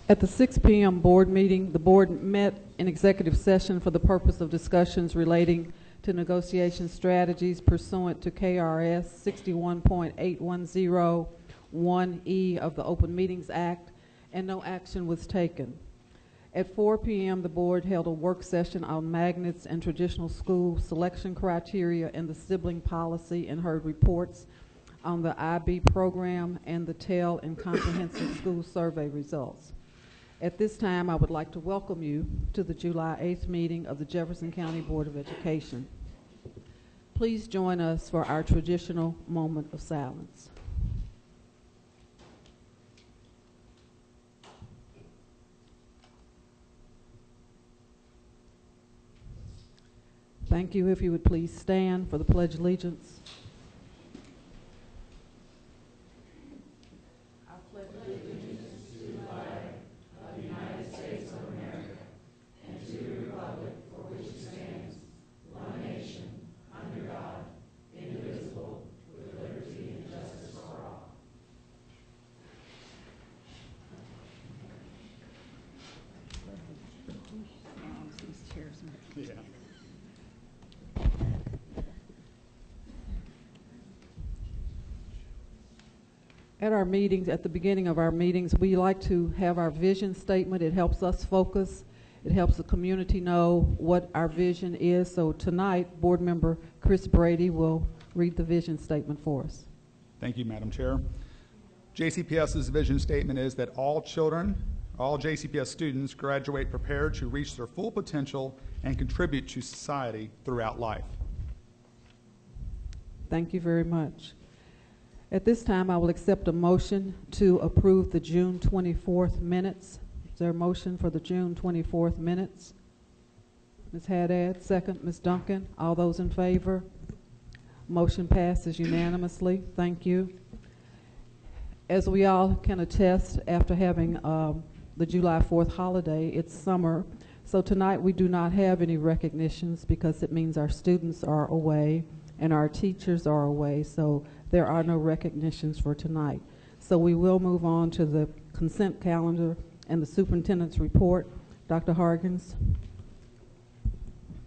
At the 6 p.m. board meeting, the board met in executive session for the purpose of discussions relating to negotiation strategies pursuant to KRS 61.8101E of the Open Meetings Act, and no action was taken. At 4 p.m., the board held a work session on magnets and traditional school selection criteria and the sibling policy, and heard reports on the IB program and the TEL and comprehensive school survey results. At this time, I would like to welcome you to the July 8th meeting of the Jefferson County Board of Education. Please join us for our traditional moment of silence. Thank you. If you would please stand for the Pledge of Allegiance. Yeah. At our meetings, at the beginning of our meetings, we like to have our vision statement. It helps us focus. It helps the community know what our vision is. So tonight, Board Member Chris Brady will read the vision statement for us. Thank you, Madam Chair. JCPS's vision statement is that all children, all JCPS students graduate prepared to reach their full potential and contribute to society throughout life. Thank you very much. At this time, I will accept a motion to approve the June 24th minutes. Is there a motion for the June 24th minutes? Ms. Haddad, second. Ms. Duncan, all those in favor? Motion passes unanimously. Thank you. As we all can attest, after having the July 4th holiday, it's summer. So tonight we do not have any recognitions because it means our students are away and our teachers are away. So there are no recognitions for tonight. So we will move on to the consent calendar and the superintendent's report. Dr. Hargens.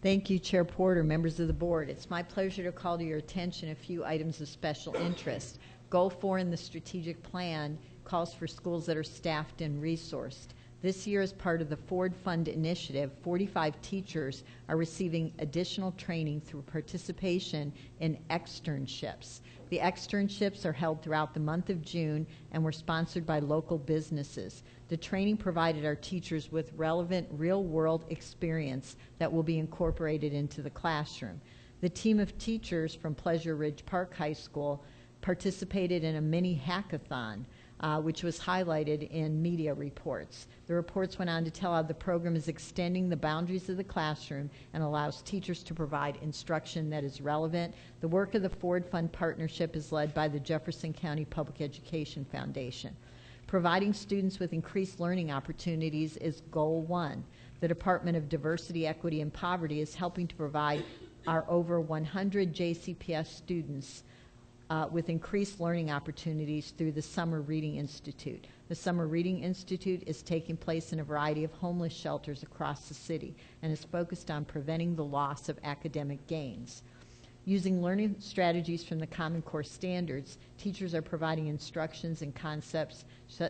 Thank you, Chair Porter, members of the board. It's my pleasure to call to your attention a few items of special interest. Goal 4 in the strategic plan calls for schools that are staffed and resourced. This year, as part of the Ford Fund initiative, 45 teachers are receiving additional training through participation in externships. The externships are held throughout the month of June and were sponsored by local businesses. The training provided our teachers with relevant real-world experience that will be incorporated into the classroom. The team of teachers from Pleasure Ridge Park High School participated in a mini hackathon, which was highlighted in media reports. The reports went on to tell how the program is extending the boundaries of the classroom and allows teachers to provide instruction that is relevant. The work of the Ford Fund partnership is led by the Jefferson County Public Education Foundation. Providing students with increased learning opportunities is Goal 1. The Department of Diversity, Equity, and Poverty is helping to provide our over 100 JCPS students with increased learning opportunities through the Summer Reading Institute. The Summer Reading Institute is taking place in a variety of homeless shelters across the city and is focused on preventing the loss of academic gains. Using learning strategies from the Common Core standards, teachers are providing instructions and concepts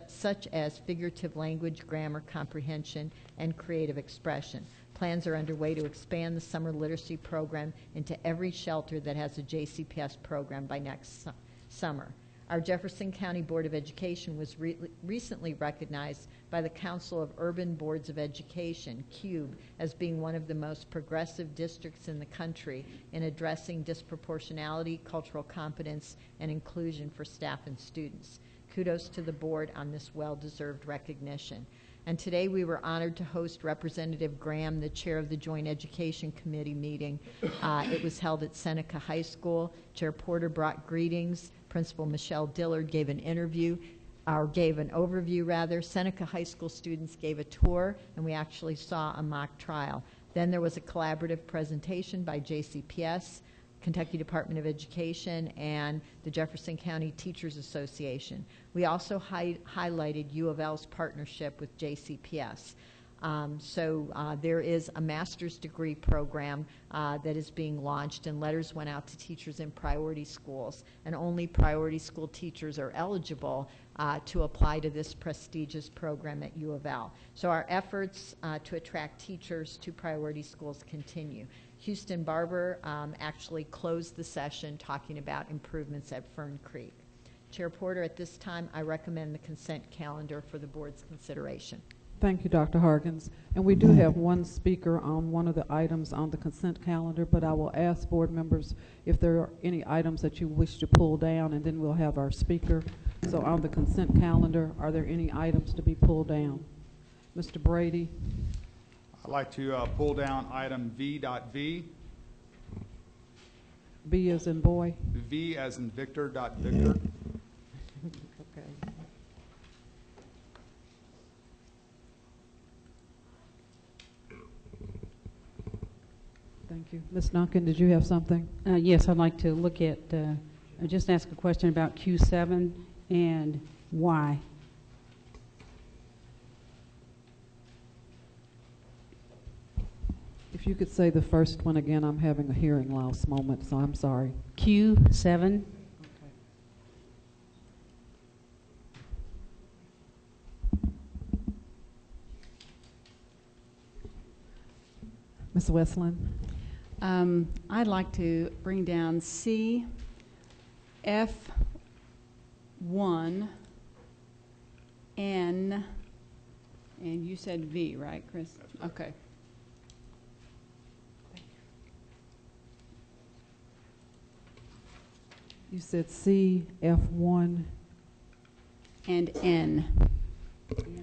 such as figurative language, grammar, comprehension, and creative expression. Plans are underway to expand the summer literacy program into every shelter that has a JCPS program by next summer. Our Jefferson County Board of Education was recently recognized by the Council of Urban Boards of Education, CUBE, as being one of the most progressive districts in the country in addressing disproportionality, cultural competence, and inclusion for staff and students. Kudos to the board on this well-deserved recognition. And today we were honored to host Representative Graham, the chair of the Joint Education Committee meeting. It was held at Seneca High School. Chair Porter brought greetings. Principal Michelle Dillard gave an overview rather. Seneca High School students gave a tour, and we actually saw a mock trial. Then there was a collaborative presentation by JCPS, Kentucky Department of Education, and the Jefferson County Teachers Association. We also highlighted U of L's partnership with JCPS. There is a master's degree program that is being launched, and letters went out to teachers in priority schools, and only priority school teachers are eligible to apply to this prestigious program at U of L. So our efforts to attract teachers to priority schools continue. Houston Barber actually closed the session talking about improvements at Fern Creek. Chair Porter, at this time, I recommend the consent calendar for the board's consideration. Thank you, Dr. Harkins. And we do have one speaker on one of the items on the consent calendar, but I will ask board members if there are any items that you wish to pull down, and then we'll have our speaker. So on the consent calendar, are there any items to be pulled down? Mr. Brady? I'd like to pull down item V.V. B as in boy? V as in Victor, Victor. Okay. Thank you. Ms. Duncan, did you have something? Yes, I'd like to look at, just ask a question about Q7 and why. If you could say the first one again, I'm having a hearing loss moment, so I'm sorry. Q7. Ms. Westland? I'd like to bring down C, F, 1, N, and you said V, right, Chris? That's right. Okay. You said C, F1. And N.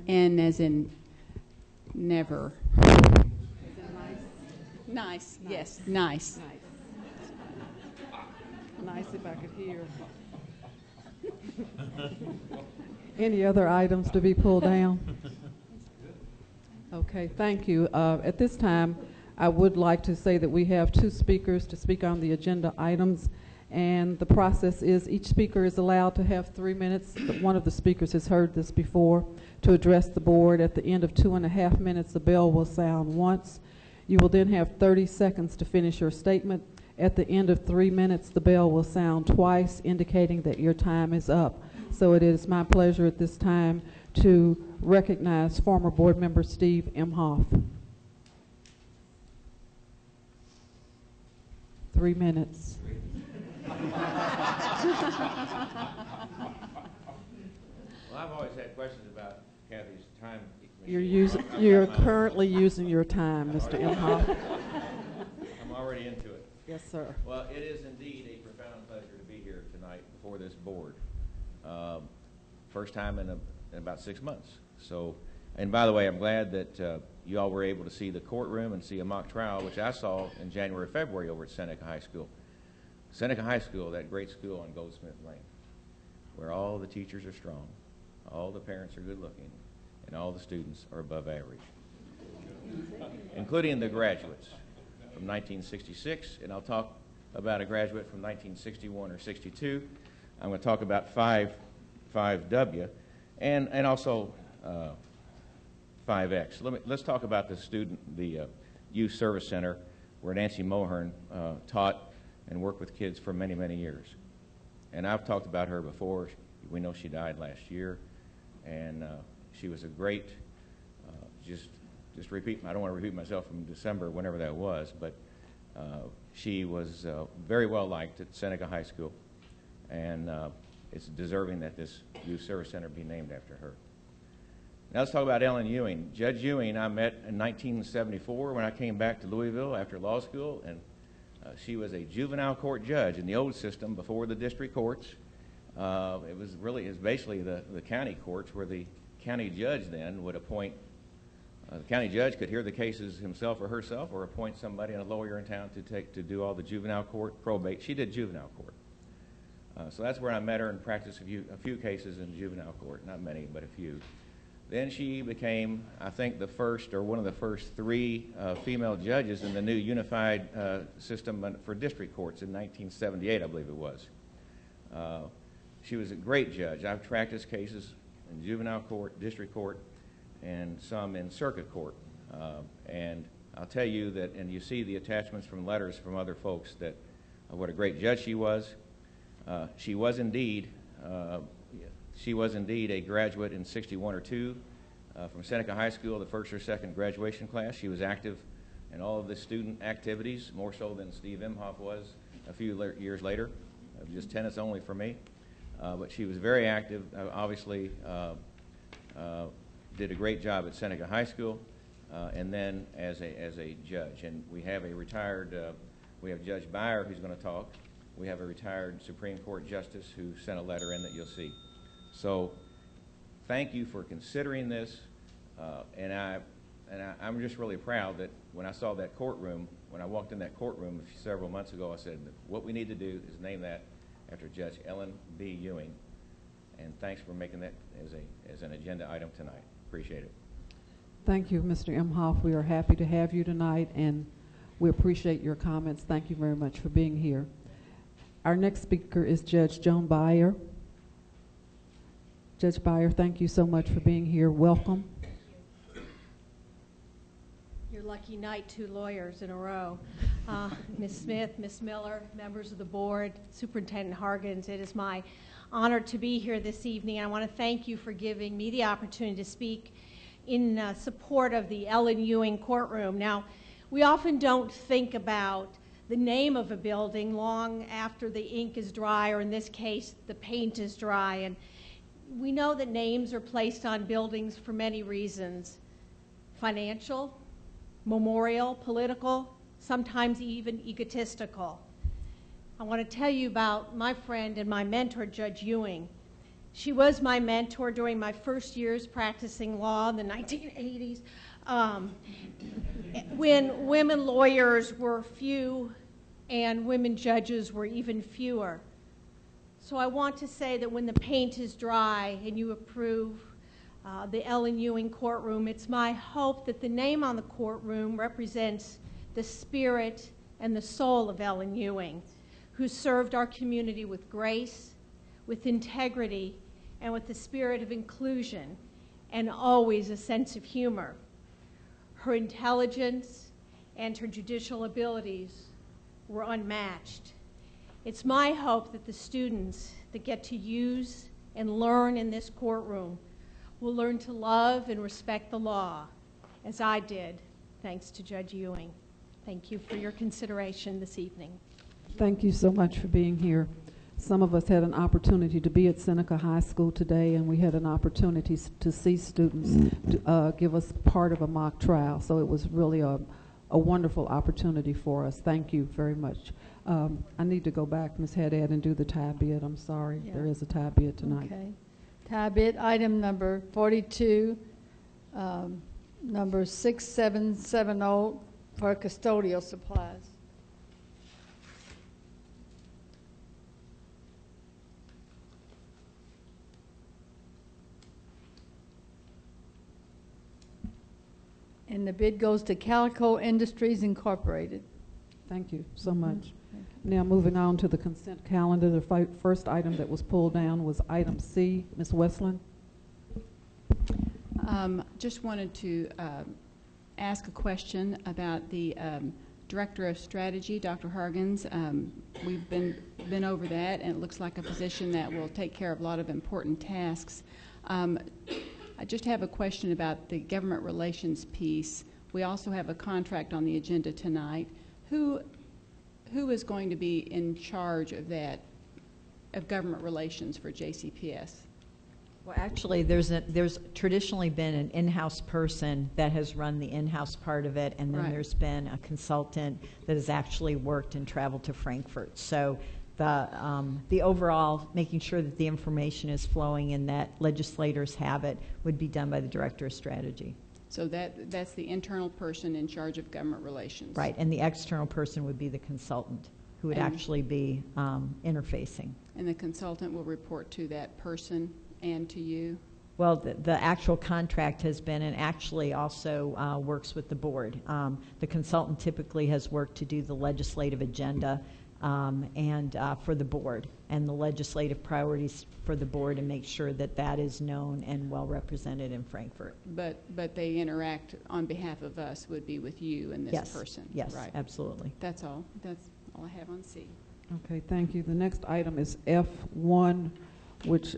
N as in never. Nice, yes, nice. Nice if I could hear. Any other items to be pulled down? Okay, thank you. At this time, I would like to say that we have two speakers to speak on the agenda items, and the process is each speaker is allowed to have 3 minutes. One of the speakers has heard this before, to address the board. At the end of 2.5 minutes, the bell will sound once. You will then have 30 seconds to finish your statement. At the end of 3 minutes, the bell will sound twice, indicating that your time is up. So it is my pleasure at this time to recognize former board member Steve Imhoff. 3 minutes. Well, I've always had questions about Kathy's time machine. You're currently using your time, Mr. Imhoff. I'm already into it. Yes, sir. Well, it is indeed a profound pleasure to be here tonight before this board. First time in about 6 months. So, and by the way, I'm glad that you all were able to see the courtroom and see a mock trial, which I saw in January, February over at Seneca High School. Seneca High School, that great school on Goldsmith Lane, where all the teachers are strong, all the parents are good looking, and all the students are above average, including the graduates from 1966, and I'll talk about a graduate from 1961 or 62. I'm going to talk about 5W, and also 5X. Let's talk about the Youth Service Center, where Nancy Mohern taught and worked with kids for many, many years. And I've talked about her before. We know she died last year, and she was a great, just repeat, I don't want to repeat myself from December, whenever that was, but she was very well liked at Seneca High School, and it's deserving that this Youth Service Center be named after her. Now let's talk about Ellen Ewing. Judge Ewing I met in 1974 when I came back to Louisville after law school, and she was a juvenile court judge in the old system before the district courts. It was basically the county courts, where the county judge then would appoint, the county judge could hear the cases himself or herself, or appoint somebody, a lawyer in town, to do all the juvenile court, probate. She did juvenile court. So that's where I met her and practiced a few cases in juvenile court, not many, but a few. Then she became, I think, the first or one of the first 3 female judges in the new unified system for district courts in 1978, I believe it was. She was a great judge. I've practiced cases in juvenile court, district court, and some in circuit court. And I'll tell you that, and you see the attachments from letters from other folks, that what a great judge she was. She was indeed a graduate in 61 or 2 from Seneca High School, the first or second graduation class. She was active in all of the student activities, more so than Steve Imhoff was a few years later, just tennis only for me. But she was very active, obviously did a great job at Seneca High School, and then as a judge. And we have a retired, we have Judge Beyer who's going to talk. We have a retired Supreme Court Justice who sent a letter in that you'll see. So thank you for considering this, and I'm just really proud that when I saw that courtroom, when I walked in that courtroom several months ago, I said, what we need to do is name that after Judge Ellen B. Ewing, and thanks for making that as an agenda item tonight. Appreciate it. Thank you, Mr. Imhoff. We are happy to have you tonight, and we appreciate your comments. Thank you very much for being here. Our next speaker is Judge Joan Beyer. Judge Beyer, thank you so much for being here. Welcome. Your lucky night, 2 lawyers in a row. Ms. Smith, Ms. Miller, members of the board, Superintendent Hargens, it is my honor to be here this evening. I want to thank you for giving me the opportunity to speak in support of the Ellen Ewing courtroom. Now, we often don't think about the name of a building long after the ink is dry, or in this case, the paint is dry. And we know that names are placed on buildings for many reasons: financial, memorial, political, sometimes even egotistical. I want to tell you about my friend and my mentor, Judge Ewing. She was my mentor during my first years practicing law in the 1980s, when women lawyers were few and women judges were even fewer. So I want to say that when the paint is dry and you approve the Ellen Ewing courtroom, it's my hope that the name on the courtroom represents the spirit and the soul of Ellen Ewing, who served our community with grace, with integrity, and with the spirit of inclusion, and always a sense of humor. Her intelligence and her judicial abilities were unmatched. It's my hope that the students that get to use and learn in this courtroom will learn to love and respect the law, as I did, thanks to Judge Ewing. Thank you for your consideration this evening. Thank you so much for being here. Some of us had an opportunity to be at Seneca High School today, and we had an opportunity to see students give us part of a mock trial. So it was really a wonderful opportunity for us. Thank you very much. I need to go back, Ms. Haddad, and do the tie bid. I'm sorry. Yeah. There is a tie bid tonight. Okay. Tie bid item number 42, number 6770 for custodial supplies. And the bid goes to Calico Industries Incorporated. Thank you so much. Now moving on to the consent calendar, the first item that was pulled down was item C. Ms. Westland? Just wanted to ask a question about the Director of Strategy, Dr. Hargens. We've been over that, and it looks like a position that will take care of a lot of important tasks. I just have a question about the government relations piece. We also have a contract on the agenda tonight. Who is going to be in charge of that, of government relations for JCPS? Well, actually, there's traditionally been an in-house person that has run the in-house part of it, and then Right. there's been a consultant that has actually worked and traveled to Frankfurt. So the overall making sure that the information is flowing and that legislators have it would be done by the Director of Strategy. So that's the internal person in charge of government relations. Right, and the external person would be the consultant who would And- actually be interfacing. And the consultant will report to that person and to you? Well, the actual contract has been, and actually also works with the board. The consultant typically has worked to do the legislative agenda and for the board, and the legislative priorities for the board, and make sure that that is known and well represented in Frankfurt. But they interact on behalf of us, would be with you and this Yes. person. Yes, Right. absolutely. That's all. That's all I have on C. Okay, thank you. The next item is F1, which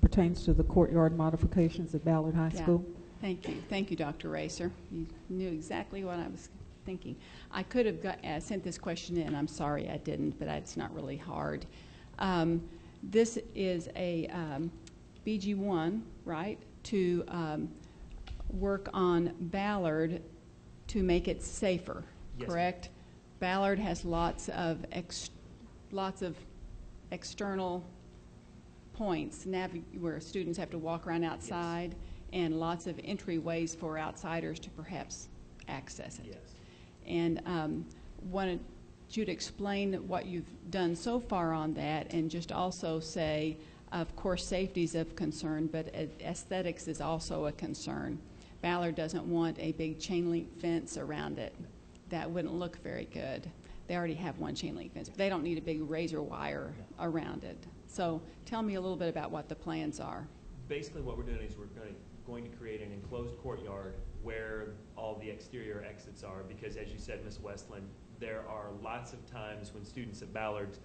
pertains to the courtyard modifications at Ballard High Yeah. School. Thank you. Thank you, Dr. Racer. You knew exactly what I was thinking. I could have sent this question in. I'm sorry I didn't, but it's not really hard. This is a BG1, right, to work on Ballard to make it safer, Yes, correct? Ballard has lots of external points where students have to walk around outside, and lots of entryways for outsiders to perhaps access it. Yes. And wanted you to explain what you've done so far on that, and just also say, of course, safety is of concern, but aesthetics is also a concern. Ballard doesn't want a big chain link fence around it. That wouldn't look very good. They already have one chain link fence, but they don't need a big razor wire around it. So tell me a little bit about what the plans are. Basically what we're doing is we're going to create an enclosed courtyard where all the exterior exits are, because as you said, Ms. Westland, there are lots of times when students at Ballard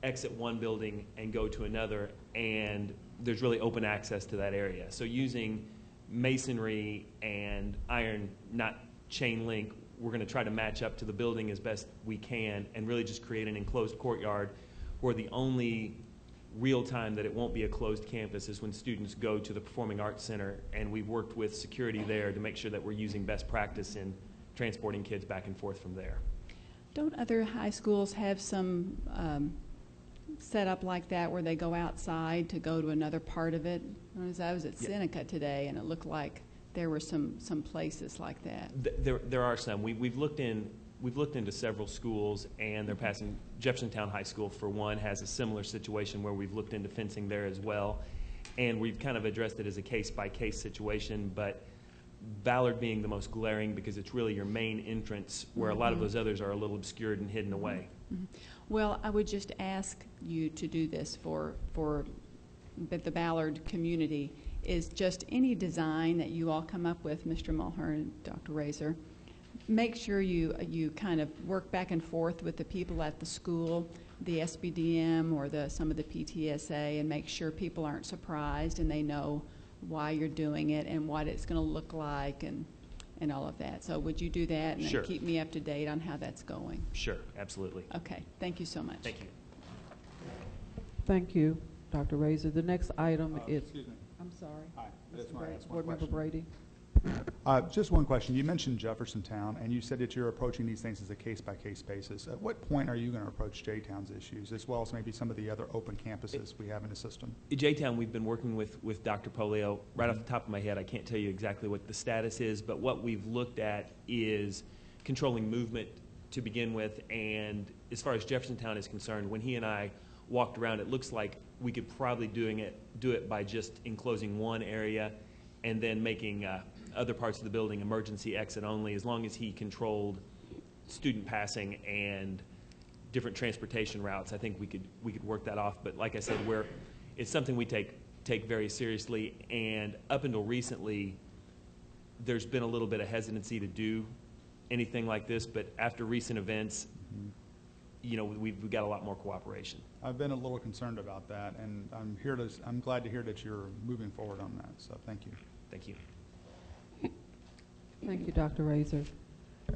exit one building and go to another, and there's really open access to that area. So using masonry and iron, not chain link, we're going to try to match up to the building as best we can and really just create an enclosed courtyard where the only real time that it won't be a closed campus is when students go to the Performing Arts Center, and we've worked with security there to make sure that we're using best practice in transporting kids back and forth from there. Don't other high schools have some set up like that where they go outside to go to another part of it? I was at Seneca today, and it looked like there were some places like that. There are some. We've looked into several schools, and they're passing. Jeffersontown High School, for one, has a similar situation where we've looked into fencing there as well, and we've kind of addressed it as a case-by-case situation, but Ballard being the most glaring because it's really your main entrance, where a lot of those others are a little obscured and hidden away. Well, I would just ask you to do this for the Ballard community, is just any design that you all come up with, Mr. Mulhern, Dr. Razor, make sure you kind of work back and forth with the people at the school, the SBDM or some of the PTSA, and make sure people aren't surprised and they know why you're doing it and what it's going to look like and all of that. So would you do that and Sure. then keep me up to date on how that's going? Sure, absolutely. Okay, thank you so much. Thank you. Thank you, Dr. Razor. The next item is, Excuse me. I'm sorry. Hi. I just Mr. want to Brady, ask one Board Member question. Brady. Just one question. You mentioned Jeffersontown, and you said that you're approaching these things as a case-by-case basis. At what point are you going to approach J-Town's issues, as well as maybe some of the other open campuses we have in the system? At J-Town, we've been working with Dr. Polio. Right off the top of my head, I can't tell you exactly what the status is, but what we've looked at is controlling movement to begin with, and as far as Jeffersontown is concerned, when he and I walked around, it looks like we could probably do it by just enclosing one area and then making other parts of the building emergency exit only, as long as he controlled student passing and different transportation routes. I think we could work that off. But like I said, it's something we take very seriously. And up until recently, there's been a little bit of hesitancy to do anything like this. But after recent events, you know, we've got a lot more cooperation. I've been a little concerned about that, and I'm glad to hear that you're moving forward on that. So thank you. Thank you. Thank you, Dr. Razor.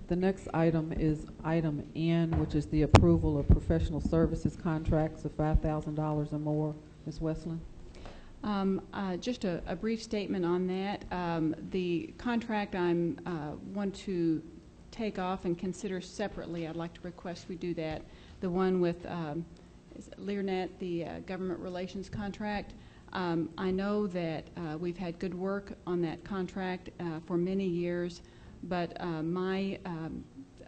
The next item is item N, which is the approval of professional services contracts of $5,000 or more. Ms. Westland? Just a brief statement on that. The contract I want to take off and consider separately. I'd like to request we do that. The one with Learnet, the government relations contract. I know that we've had good work on that contract for many years, but my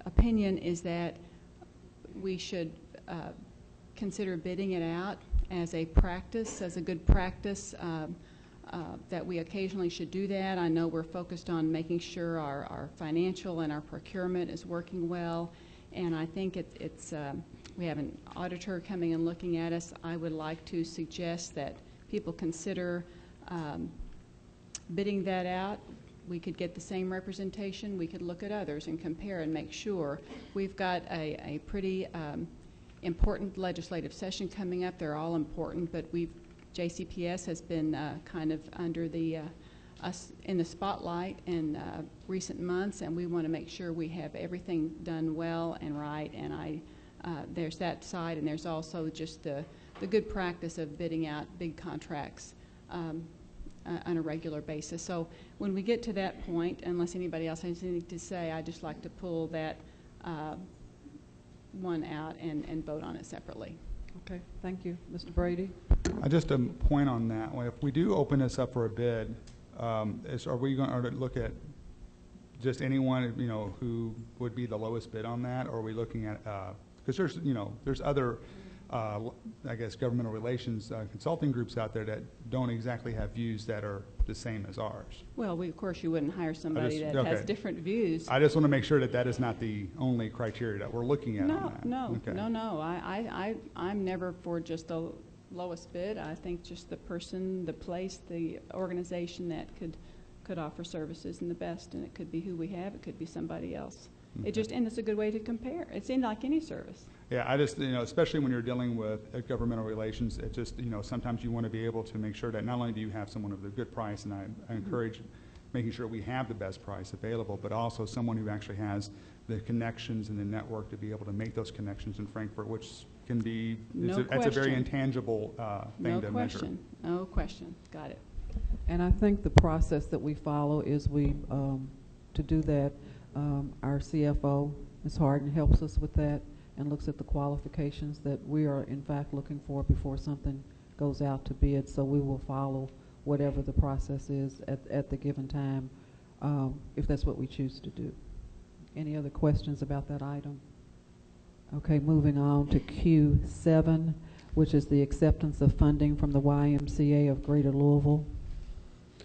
opinion is that we should consider bidding it out as a practice, as a good practice that we occasionally should do that. I know we're focused on making sure our financial and our procurement is working well, and I think we have an auditor coming and looking at us. I would like to suggest that people consider bidding that out. We could get the same representation. We could look at others and compare and make sure. We've got a pretty important legislative session coming up. They're all important, but JCPS has been kind of under us in the spotlight in recent months, and we want to make sure we have everything done well and right. And there's that side, and there's also just the good practice of bidding out big contracts on a regular basis. So when we get to that point, unless anybody else has anything to say, I'd just like to pull that one out and vote on it separately. Okay, thank you. Mr. Brady? Just a point on that. Well, if we do open this up for a bid, are we going to look at just anyone, who would be the lowest bid on that, or are we looking at, because there's other, I guess, governmental relations consulting groups out there that don't exactly have views that are the same as ours. Well, of course, you wouldn't hire somebody that has different views. I just want to make sure that is not the only criteria that we're looking at on that. No. I'm never for just the lowest bid. I think just the person, the place, the organization that could offer services in the best, and it could be who we have, it could be somebody else. Okay. And it's a good way to compare. It seems like any service. Yeah, I just, especially when you're dealing with governmental relations, it just, sometimes you want to be able to make sure that not only do you have someone of a good price, and I encourage making sure we have the best price available, but also someone who actually has the connections and the network to be able to make those connections in Frankfurt, which can be, it's a very intangible thing to measure. No question. Got it. And I think the process that we follow is to do that, our CFO, Ms. Harden, helps us with that and looks at the qualifications that we are in fact looking for before something goes out to bid. So we will follow whatever the process is at the given time, if that's what we choose to do. Any other questions about that item? Okay, moving on to Q7, which is the acceptance of funding from the YMCA of Greater Louisville.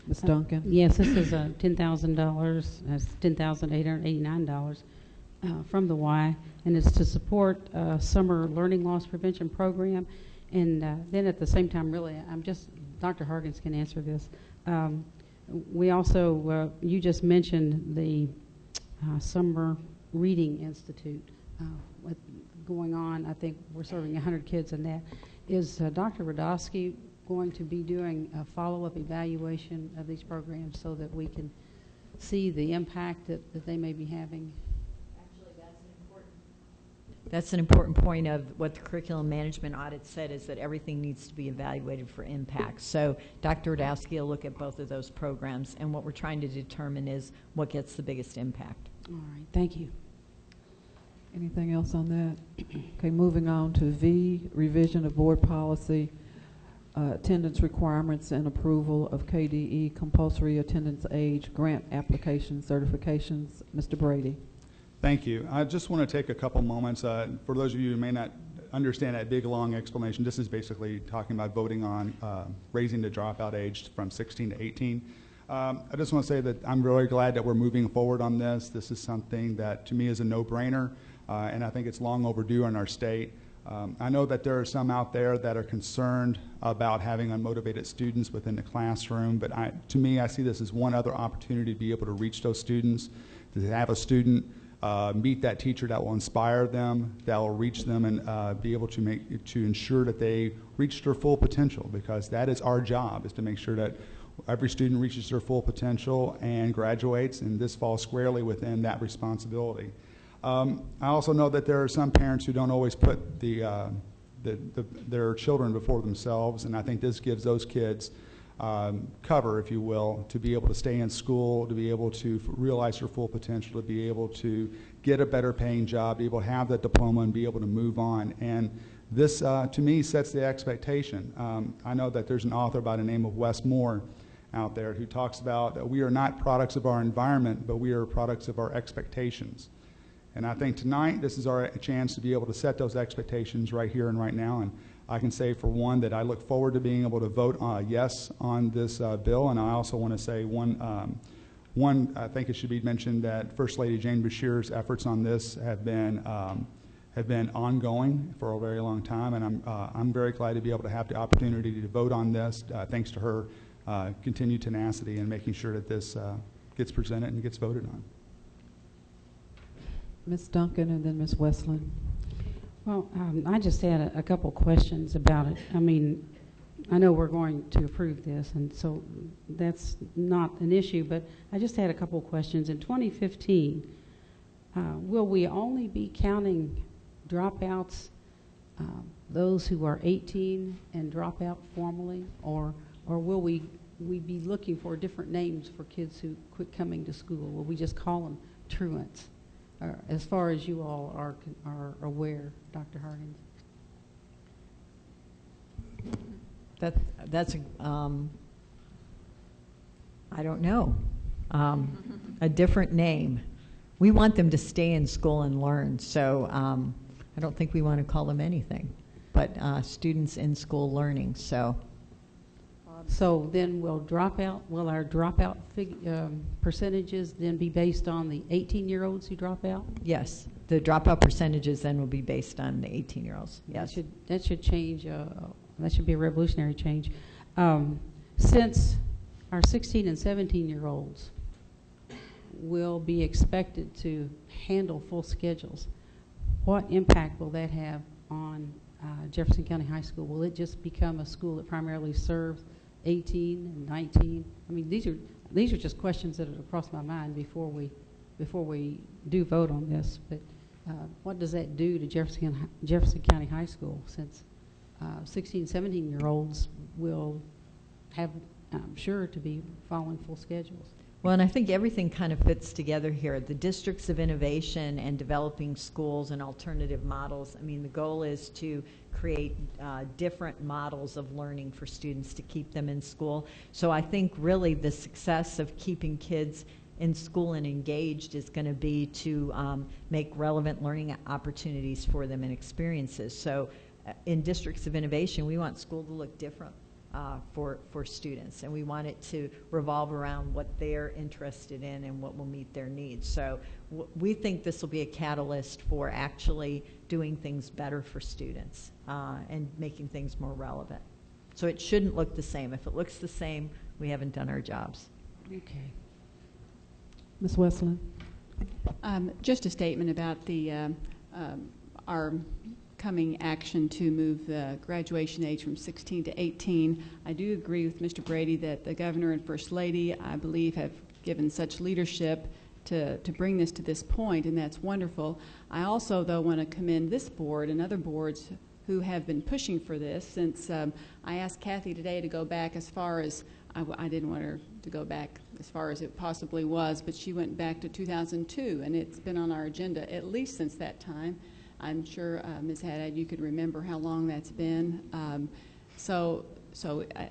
Ms. Duncan? Yes, this is $10,000. That's $10,889 from the Y, and it's to support summer learning loss prevention program. And then at the same time, really, Dr. Hargens can answer this. We also, you just mentioned the Summer Reading Institute going on. I think we're serving 100 kids in that. Is Dr. Radowski going to be doing a follow-up evaluation of these programs so that we can see the impact that they may be having? Actually, that's an important point of what the curriculum management audit said, is that everything needs to be evaluated for impact. So Dr. Radowski will look at both of those programs, and what we're trying to determine is what gets the biggest impact. All right, thank you. Anything else on that? Okay, moving on to V, revision of board policy, attendance requirements and approval of KDE compulsory attendance age grant application certifications. Mr. Brady. Thank you. I just want to take a couple moments. For those of you who may not understand that big, long explanation, this is basically talking about voting on raising the dropout age from 16 to 18. I just want to say that I'm really glad that we're moving forward on this. This is something that to me is a no-brainer, and I think it's long overdue in our state. I know that there are some out there that are concerned about having unmotivated students within the classroom, but to me, I see this as one other opportunity to be able to reach those students, to have a student meet that teacher that will inspire them, that will reach them, and be able to ensure that they reach their full potential, because that is our job, is to make sure that every student reaches their full potential and graduates, and this falls squarely within that responsibility. I also know that there are some parents who don't always put their children before themselves, and I think this gives those kids cover, if you will, to be able to stay in school, to be able to realize their full potential, to be able to get a better paying job, be able to have that diploma and be able to move on. And this, to me, sets the expectation. I know that there's an author by the name of Wes Moore out there who talks about that we are not products of our environment, but we are products of our expectations. And I think tonight this is our chance to be able to set those expectations right here and right now. And I can say for one that I look forward to being able to vote yes on this bill, and I also want to say one, I think it should be mentioned that First Lady Jane Bashir's efforts on this have been ongoing for a very long time, and I'm very glad to be able to have the opportunity to vote on this, thanks to her continued tenacity in making sure that this gets presented and gets voted on. Ms. Duncan and then Ms. Westland. Well, I just had a couple questions about it. I mean, I know we're going to approve this, and so that's not an issue, but I just had a couple questions. In 2015, will we only be counting dropouts, those who are 18 and drop out formally, or will we be looking for different names for kids who quit coming to school? Will we just call them truants? As far as you all are aware, Dr. Harkins? That's I don't know, a different name. We want them to stay in school and learn, so I don't think we want to call them anything, but students in school learning. So then will our dropout percentages then be based on the 18-year-olds who drop out? Yes, the dropout percentages then will be based on the 18-year-olds. Yes, That should change. That should be a revolutionary change. Since our 16 and 17-year-olds will be expected to handle full schedules, what impact will that have on Jefferson County High School? Will it just become a school that primarily serves 18 and 19? I mean, these are just questions that have crossed my mind before we do vote on this. But what does that do to Jefferson County High School, since 16, 17-year-olds will have, I'm sure, to be following full schedules? well, and I think everything kind of fits together here. The districts of innovation and developing schools and alternative models. I mean, the goal is to create different models of learning for students to keep them in school. So I think really the success of keeping kids in school and engaged is going to be to make relevant learning opportunities for them and experiences. So in districts of innovation, we want school to look different for students, and we want it to revolve around what they're interested in and what will meet their needs. So we think this will be a catalyst for actually doing things better for students and making things more relevant. So it shouldn't look the same. If it looks the same, we haven't done our jobs. Okay. Ms. Westland. Just a statement about the our coming action to move the graduation age from 16 to 18. I do agree with Mr. Brady that the governor and First Lady, I believe, have given such leadership to bring this to this point, and that's wonderful. I also, though, want to commend this board and other boards who have been pushing for this, since I asked Kathy today to go back as far as, I didn't want her to go back as far as it possibly was, but she went back to 2002, and it's been on our agenda at least since that time. I'm sure, Ms. Haddad, you could remember how long that's been. So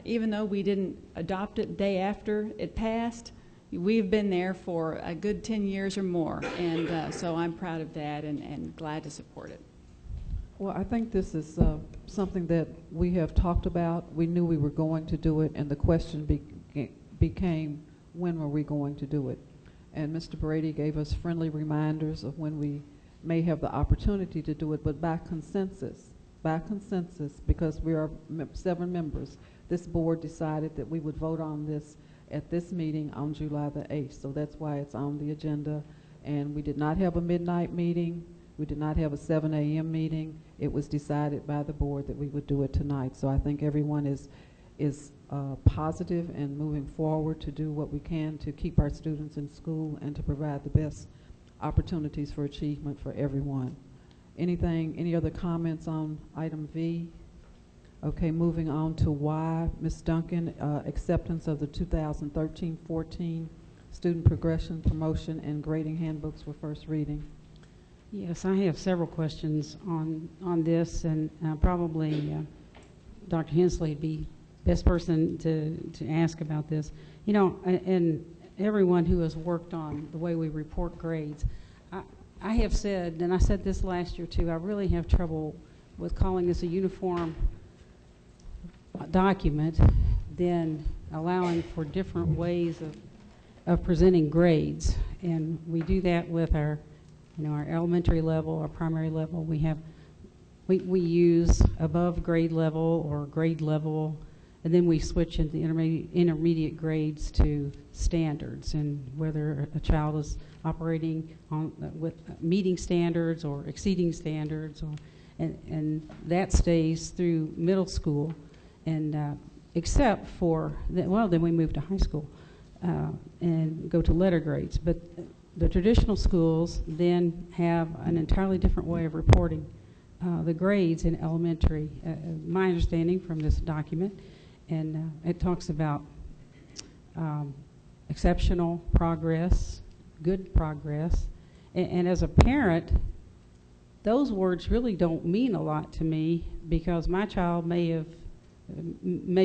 even though we didn't adopt it the day after it passed, we've been there for a good 10 years or more, and so I'm proud of that and glad to support it. Well, I think this is something that we have talked about. We knew we were going to do it, and the question became, when were we going to do it? And Mr. Brady gave us friendly reminders of when we may have the opportunity to do it, but by consensus, because we are 7 members, this board decided that we would vote on this at this meeting on July the 8th. So that's why it's on the agenda. And we did not have a midnight meeting. We did not have a 7 a.m. meeting. It was decided by the board that we would do it tonight. So I think everyone is positive and moving forward to do what we can to keep our students in school and to provide the best opportunities for achievement for everyone. Any other comments on item V? Okay, moving on to Y. Ms. Duncan, acceptance of the 2013-14 Student Progression, Promotion, and Grading Handbooks for first reading. Yes, I have several questions on this, and probably Dr. Hensley would be best person to ask about this. You know, and everyone who has worked on the way we report grades, I have said, and I said this last year too, I really have trouble with calling this a uniform document, then allowing for different ways of presenting grades. And we do that with our, our elementary level, our primary level. We use above grade level or grade level, and then we switch into intermediate grades to standards, and whether a child is operating on with meeting standards or exceeding standards, and that stays through middle school, and except for then we move to high school and go to letter grades. But the traditional schools then have an entirely different way of reporting the grades in elementary. My understanding from this document, and it talks about exceptional progress, good progress, and as a parent, those words really don't mean a lot to me, because my child may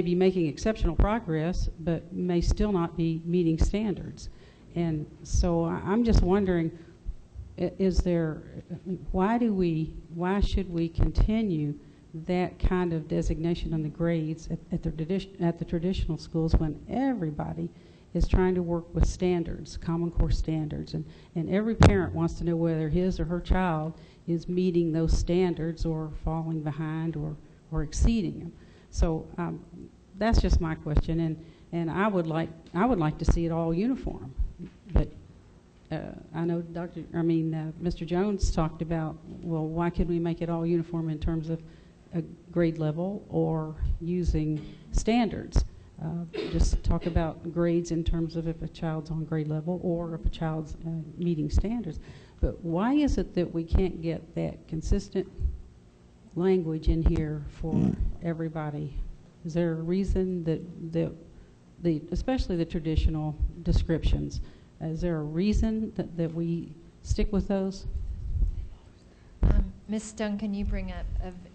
be making exceptional progress, but may still not be meeting standards. And so I'm just wondering, why should we continue that kind of designation on the grades at the traditional schools when everybody is trying to work with standards, Common Core standards, and every parent wants to know whether his or her child is meeting those standards or falling behind or exceeding them. So that's just my question, and I would like to see it all uniform. But I know Mr. Jones talked about, well, why could we make it all uniform in terms of a grade level or using standards? Just talk about grades in terms of if a child's on grade level or if a child's meeting standards. But why is it that we can't get that consistent language in here for everybody? Is there a reason that especially the traditional descriptions, is there a reason that we stick with those? Ms. Duncan, you bring up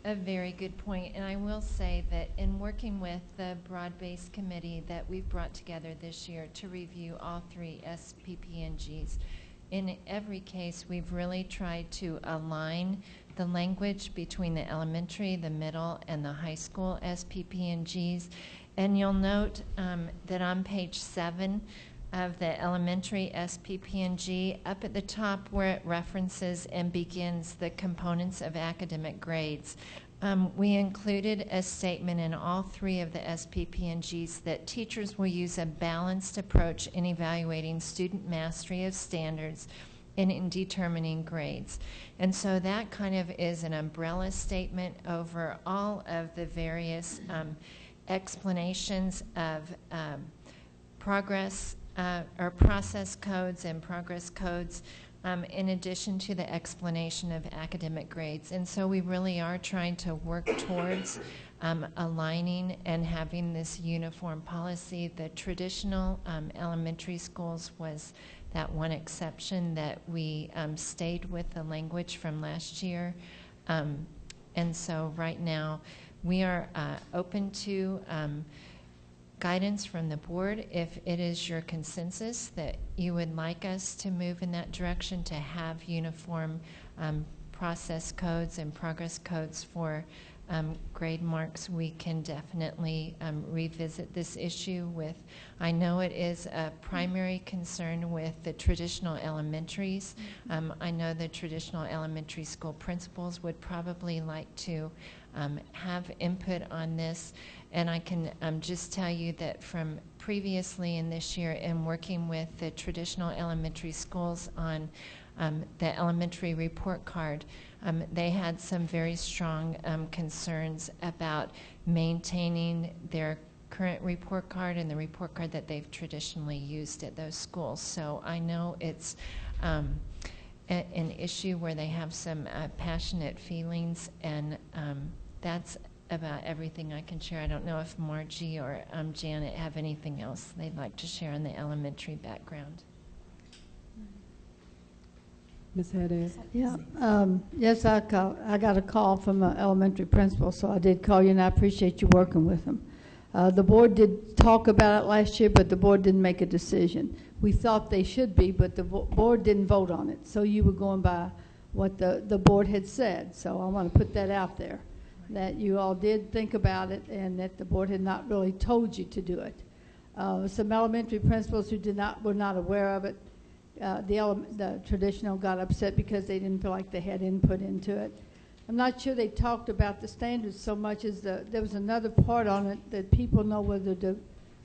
a very good point, and I will say that in working with the broad-based committee that we've brought together this year to review all 3 SPPNGs, in every case we've really tried to align the language between the elementary, the middle, and the high school SPPNGs. And you'll note that on page 7 of the elementary SPPNG, up at the top where it references and begins the components of academic grades, we included a statement in all 3 of the SPPNGs that teachers will use a balanced approach in evaluating student mastery of standards and in determining grades. And so that kind of is an umbrella statement over all of the various explanations of progress or process codes and progress codes, in addition to the explanation of academic grades. And so we really are trying to work towards aligning and having this uniform policy. The traditional elementary schools was that one exception that we stayed with the language from last year. And so right now we are open to guidance from the board if it is your consensus that you would like us to move in that direction, to have uniform process codes and progress codes for grade marks. We can definitely revisit this issue with, I know it is a primary concern with the traditional elementaries. I know the traditional elementary school principals would probably like to have input on this. And I can just tell you that from previously in this year in working with the traditional elementary schools on the elementary report card, they had some very strong concerns about maintaining their current report card and the report card that they've traditionally used at those schools. So I know it's an issue where they have some passionate feelings, and that's about everything I can share. I don't know if Margie or Janet have anything else they'd like to share on the elementary background. Ms. Haddad? Yeah, yes, I got a call from an elementary principal, so I did call you, and I appreciate you working with them. The board did talk about it last year, but the board didn't make a decision. We thought they should be, but the board didn't vote on it. So you were going by what the board had said. So I want to put that out there. that you all did think about it and that the board had not really told you to do it. Some elementary principals who were not aware of it, the traditional got upset because they didn't feel like they had input into it. I'm not sure they talked about the standards so much as there was another part on it that people know whether they're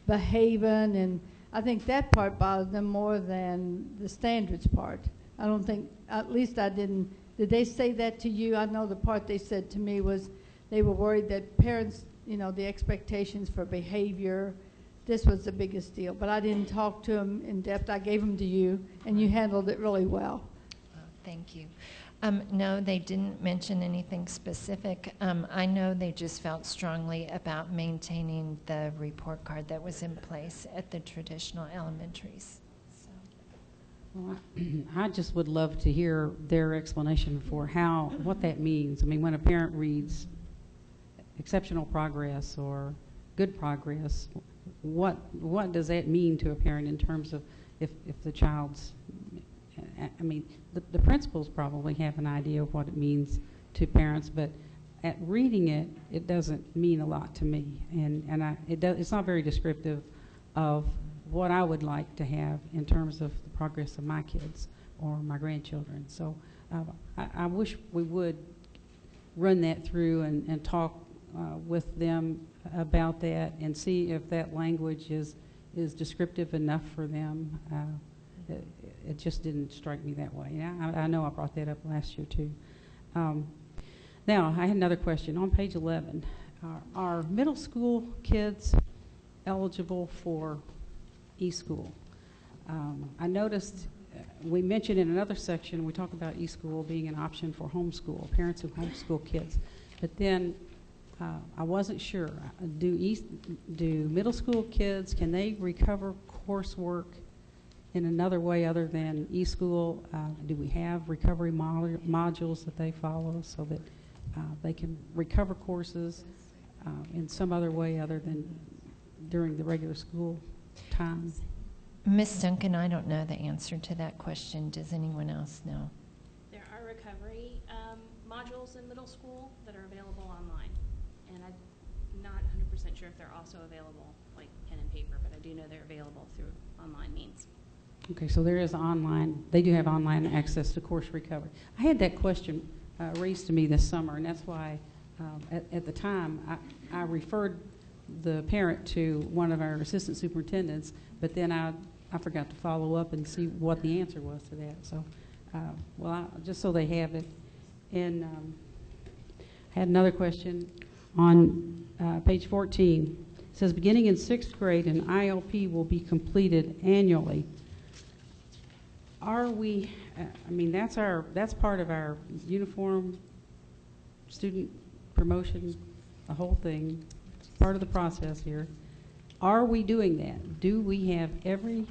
behaving, and I think that part bothered them more than the standards part. I don't think, at least I didn't, did they say that to you? I know the part they said to me was they were worried that parents, you know, the expectations for behavior, this was the biggest deal. But I didn't talk to them in depth. I gave them to you, and you handled it really well. Thank you. No, they didn't mention anything specific. I know they just felt strongly about maintaining the report card that was in place at the traditional elementaries. So. Well, I just would love to hear their explanation for what that means. I mean, when a parent reads exceptional progress or good progress, what does that mean to a parent in terms of if the child's, I mean, the principals probably have an idea of what it means to parents, but at reading it, it doesn't mean a lot to me, and it's not very descriptive of what I would like to have in terms of the progress of my kids or my grandchildren. So I wish we would run that through and talk with them about that and see if that language is descriptive enough for them. It just didn't strike me that way. I know I brought that up last year too. Now, I had another question. On page 11, are middle school kids eligible for e-school? I noticed we mentioned in another section, we talk about e-school being an option for homeschool, parents who homeschool kids. But then I wasn't sure. Do middle school kids, can they recover coursework in another way other than e-school? Do we have recovery modules that they follow so that they can recover courses in some other way other than during the regular school time? Ms. Duncan, I don't know the answer to that question. Does anyone else know? There are recovery modules in middle school that are available online, and I'm not 100% sure if they're also available like pen and paper, but I do know they're available through online means. Okay, so there is online, they do have online access to course recovery. I had that question raised to me this summer, and that's why at the time I referred the parent to one of our assistant superintendents, but then I forgot to follow up and see what the answer was to that. So, just so they have it. And I had another question on page 14. It says, beginning in 6th grade, an ILP will be completed annually. Are we, I mean, that's part of our uniform student promotion, the whole thing. It's part of the process here. Are we doing that? Do we have every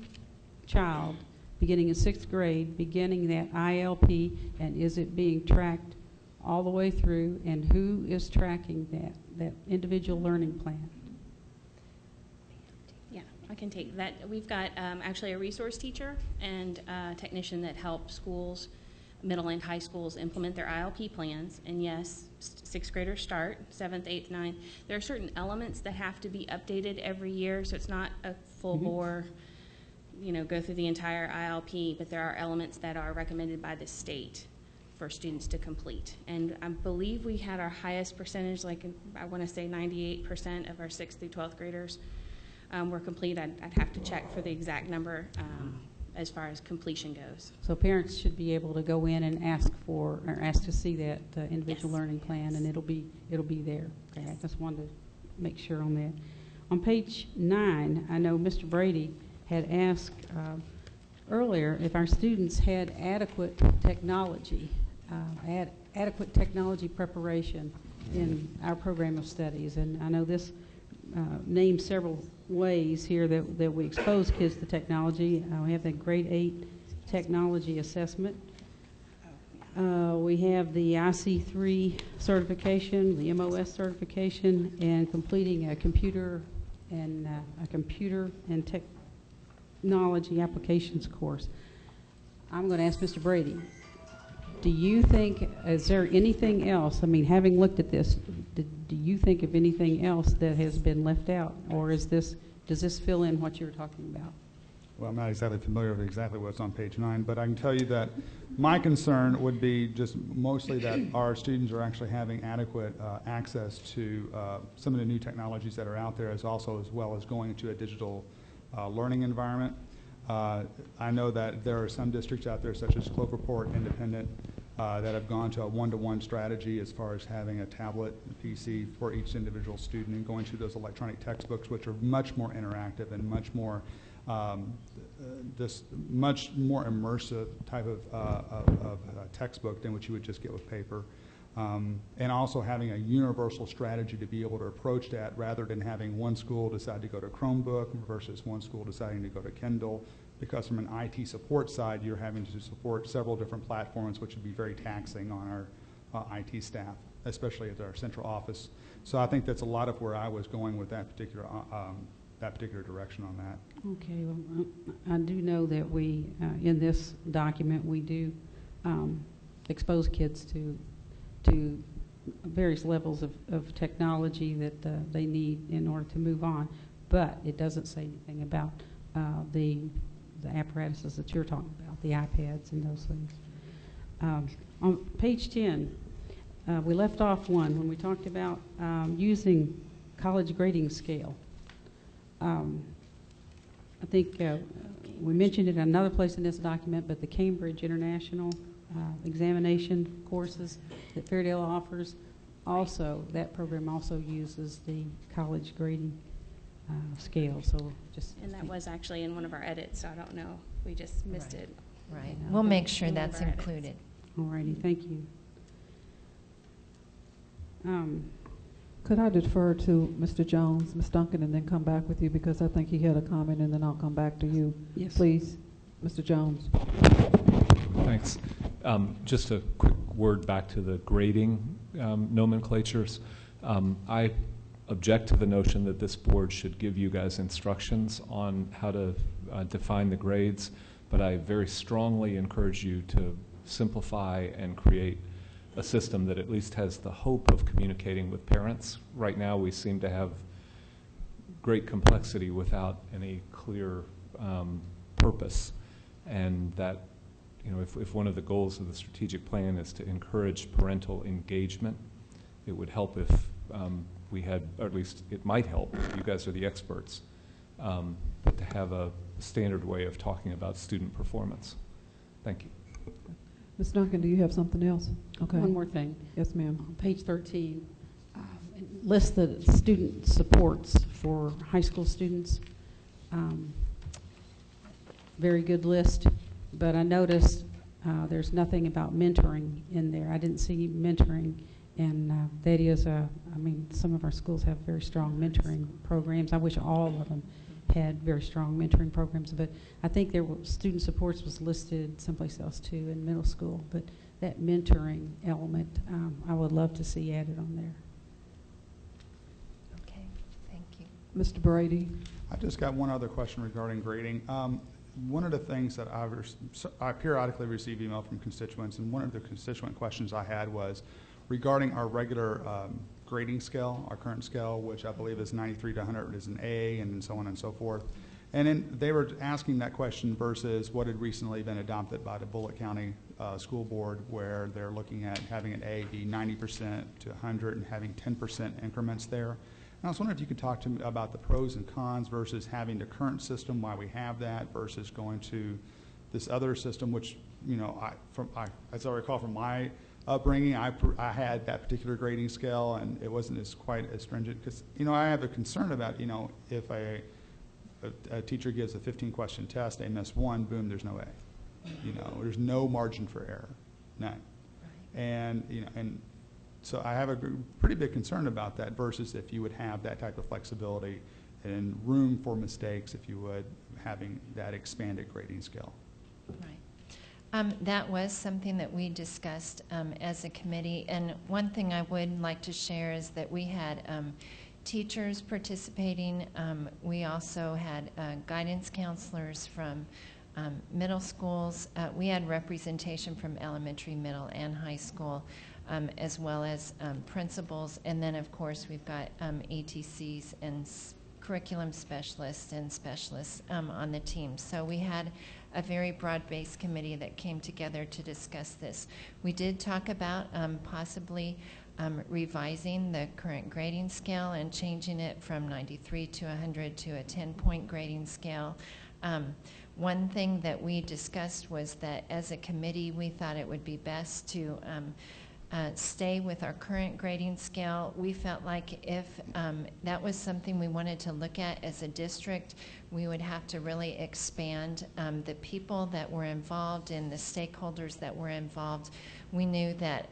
child beginning in 6th grade beginning that ILP, and is it being tracked all the way through, and who is tracking that individual learning plan? Yeah, I can take that. We've got actually a resource teacher and a technician that help schools, middle and high schools, implement their ILP plans. And yes, 6th graders start, 7th, 8th, 9th. There are certain elements that have to be updated every year, so it's not a full bore, go through the entire ILP, but there are elements that are recommended by the state for students to complete. And I believe we had our highest percentage, like I want to say 98% of our 6th through 12th graders were complete. I'd have to check for the exact number as far as completion goes. So parents should be able to go in and ask to see that individual learning plan, and it'll be there. Okay, I just wanted to make sure on that. On page 9, I know Mr. Brady had asked earlier if our students had adequate technology preparation in our program of studies, and I know this names several ways here that we expose kids to technology. We have the grade 8 technology assessment. We have the IC3 certification, the MOS certification, and completing a computer and technology applications course. I'm going to ask Mr. Brady, do you think, is there anything else, I mean, having looked at this, do you think of anything else that has been left out, or does this fill in what you were talking about? Well, I'm not exactly familiar with exactly what's on page 9, but I can tell you that my concern would be just mostly that our students are actually having adequate access to some of the new technologies that are out there, as well as going to a digital learning environment. I know that there are some districts out there, such as Cloverport Independent, that have gone to a one-to-one strategy as far as having a tablet PC for each individual student and going to those electronic textbooks, which are much more interactive and much more much more immersive type of textbook than what you would just get with paper. And also having a universal strategy to be able to approach that, rather than having one school decide to go to Chromebook versus one school deciding to go to Kindle, because from an IT support side, you're having to support several different platforms, which would be very taxing on our IT staff, especially at our central office. So I think that's a lot of where I was going with that particular direction on that. Okay, well, I do know that we, in this document, we do expose kids to various levels of technology that they need in order to move on, but it doesn't say anything about the apparatuses that you're talking about, the iPads and those things. On page 10, we left off one when we talked about using college grading scale. I think we mentioned it in another place in this document, but the Cambridge International examination courses that Fairdale offers, also, that program also uses the college grading scale. So And that was actually in one of our edits, so I don't know. We just missed it. Right. Yeah. We'll make sure In one of that's our edits. included. All righty, thank you. Could I defer to Mr. Jones, Ms. Duncan, and then come back with you, because I think he had a comment, and then I'll come back to you. Yes. Please, Mr. Jones. Thanks. Just a quick word back to the grading nomenclatures. I object to the notion that this board should give you guys instructions on how to define the grades, but I very strongly encourage you to simplify and create a system that at least has the hope of communicating with parents. Right now we seem to have great complexity without any clear purpose, and that, you know, if one of the goals of the strategic plan is to encourage parental engagement, it would help if we had, or at least it might help, you guys are the experts, but to have a standard way of talking about student performance. Thank you. Ms. Duncan, do you have something else? Okay. One more thing. Yes, ma'am. On page 13, it lists the student supports for high school students. Very good list, but I noticed there's nothing about mentoring in there. I didn't see mentoring, and that is I mean, some of our schools have very strong mentoring programs. I wish all of them had very strong mentoring programs, but I think there were student supports was listed someplace else too in middle school, but that mentoring element I would love to see added on there. Okay, thank you. Mr. Brady. I just got one other question regarding grading. One of the things that I periodically receive email from constituents, and one of the constituent questions I had was regarding our regular grading scale, our current scale, which I believe is 93 to 100 is an A, and so on and so forth. And then they were asking that question versus what had recently been adopted by the Bullitt County School Board, where they're looking at having an A be 90% to 100 and having 10% increments there. And I was wondering if you could talk to me about the pros and cons versus having the current system, why we have that, versus going to this other system, which, you know, as I recall from my upbringing, I had that particular grading scale, and it wasn't quite as stringent, because, you know, I have a concern about, you know, if a teacher gives a 15-question test, they miss one, boom, there's no A. You know, there's no margin for error, none. Right. And, you know, and so I have a pretty big concern about that versus if you would have that type of flexibility and room for mistakes, if you would, having that expanded grading scale. Right. That was something that we discussed as a committee, and one thing I would like to share is that we had teachers participating. We also had guidance counselors from middle schools. We had representation from elementary, middle, and high school. as well as principals. And then, of course, we've got ATCs and curriculum specialists and specialists on the team. So we had a very broad-based committee that came together to discuss this. We did talk about possibly revising the current grading scale and changing it from 93 to 100 to a 10-point grading scale. One thing that we discussed was that as a committee, we thought it would be best to stay with our current grading scale. We felt like if that was something we wanted to look at as a district, we would have to really expand the people that were involved and the stakeholders that were involved. We knew that,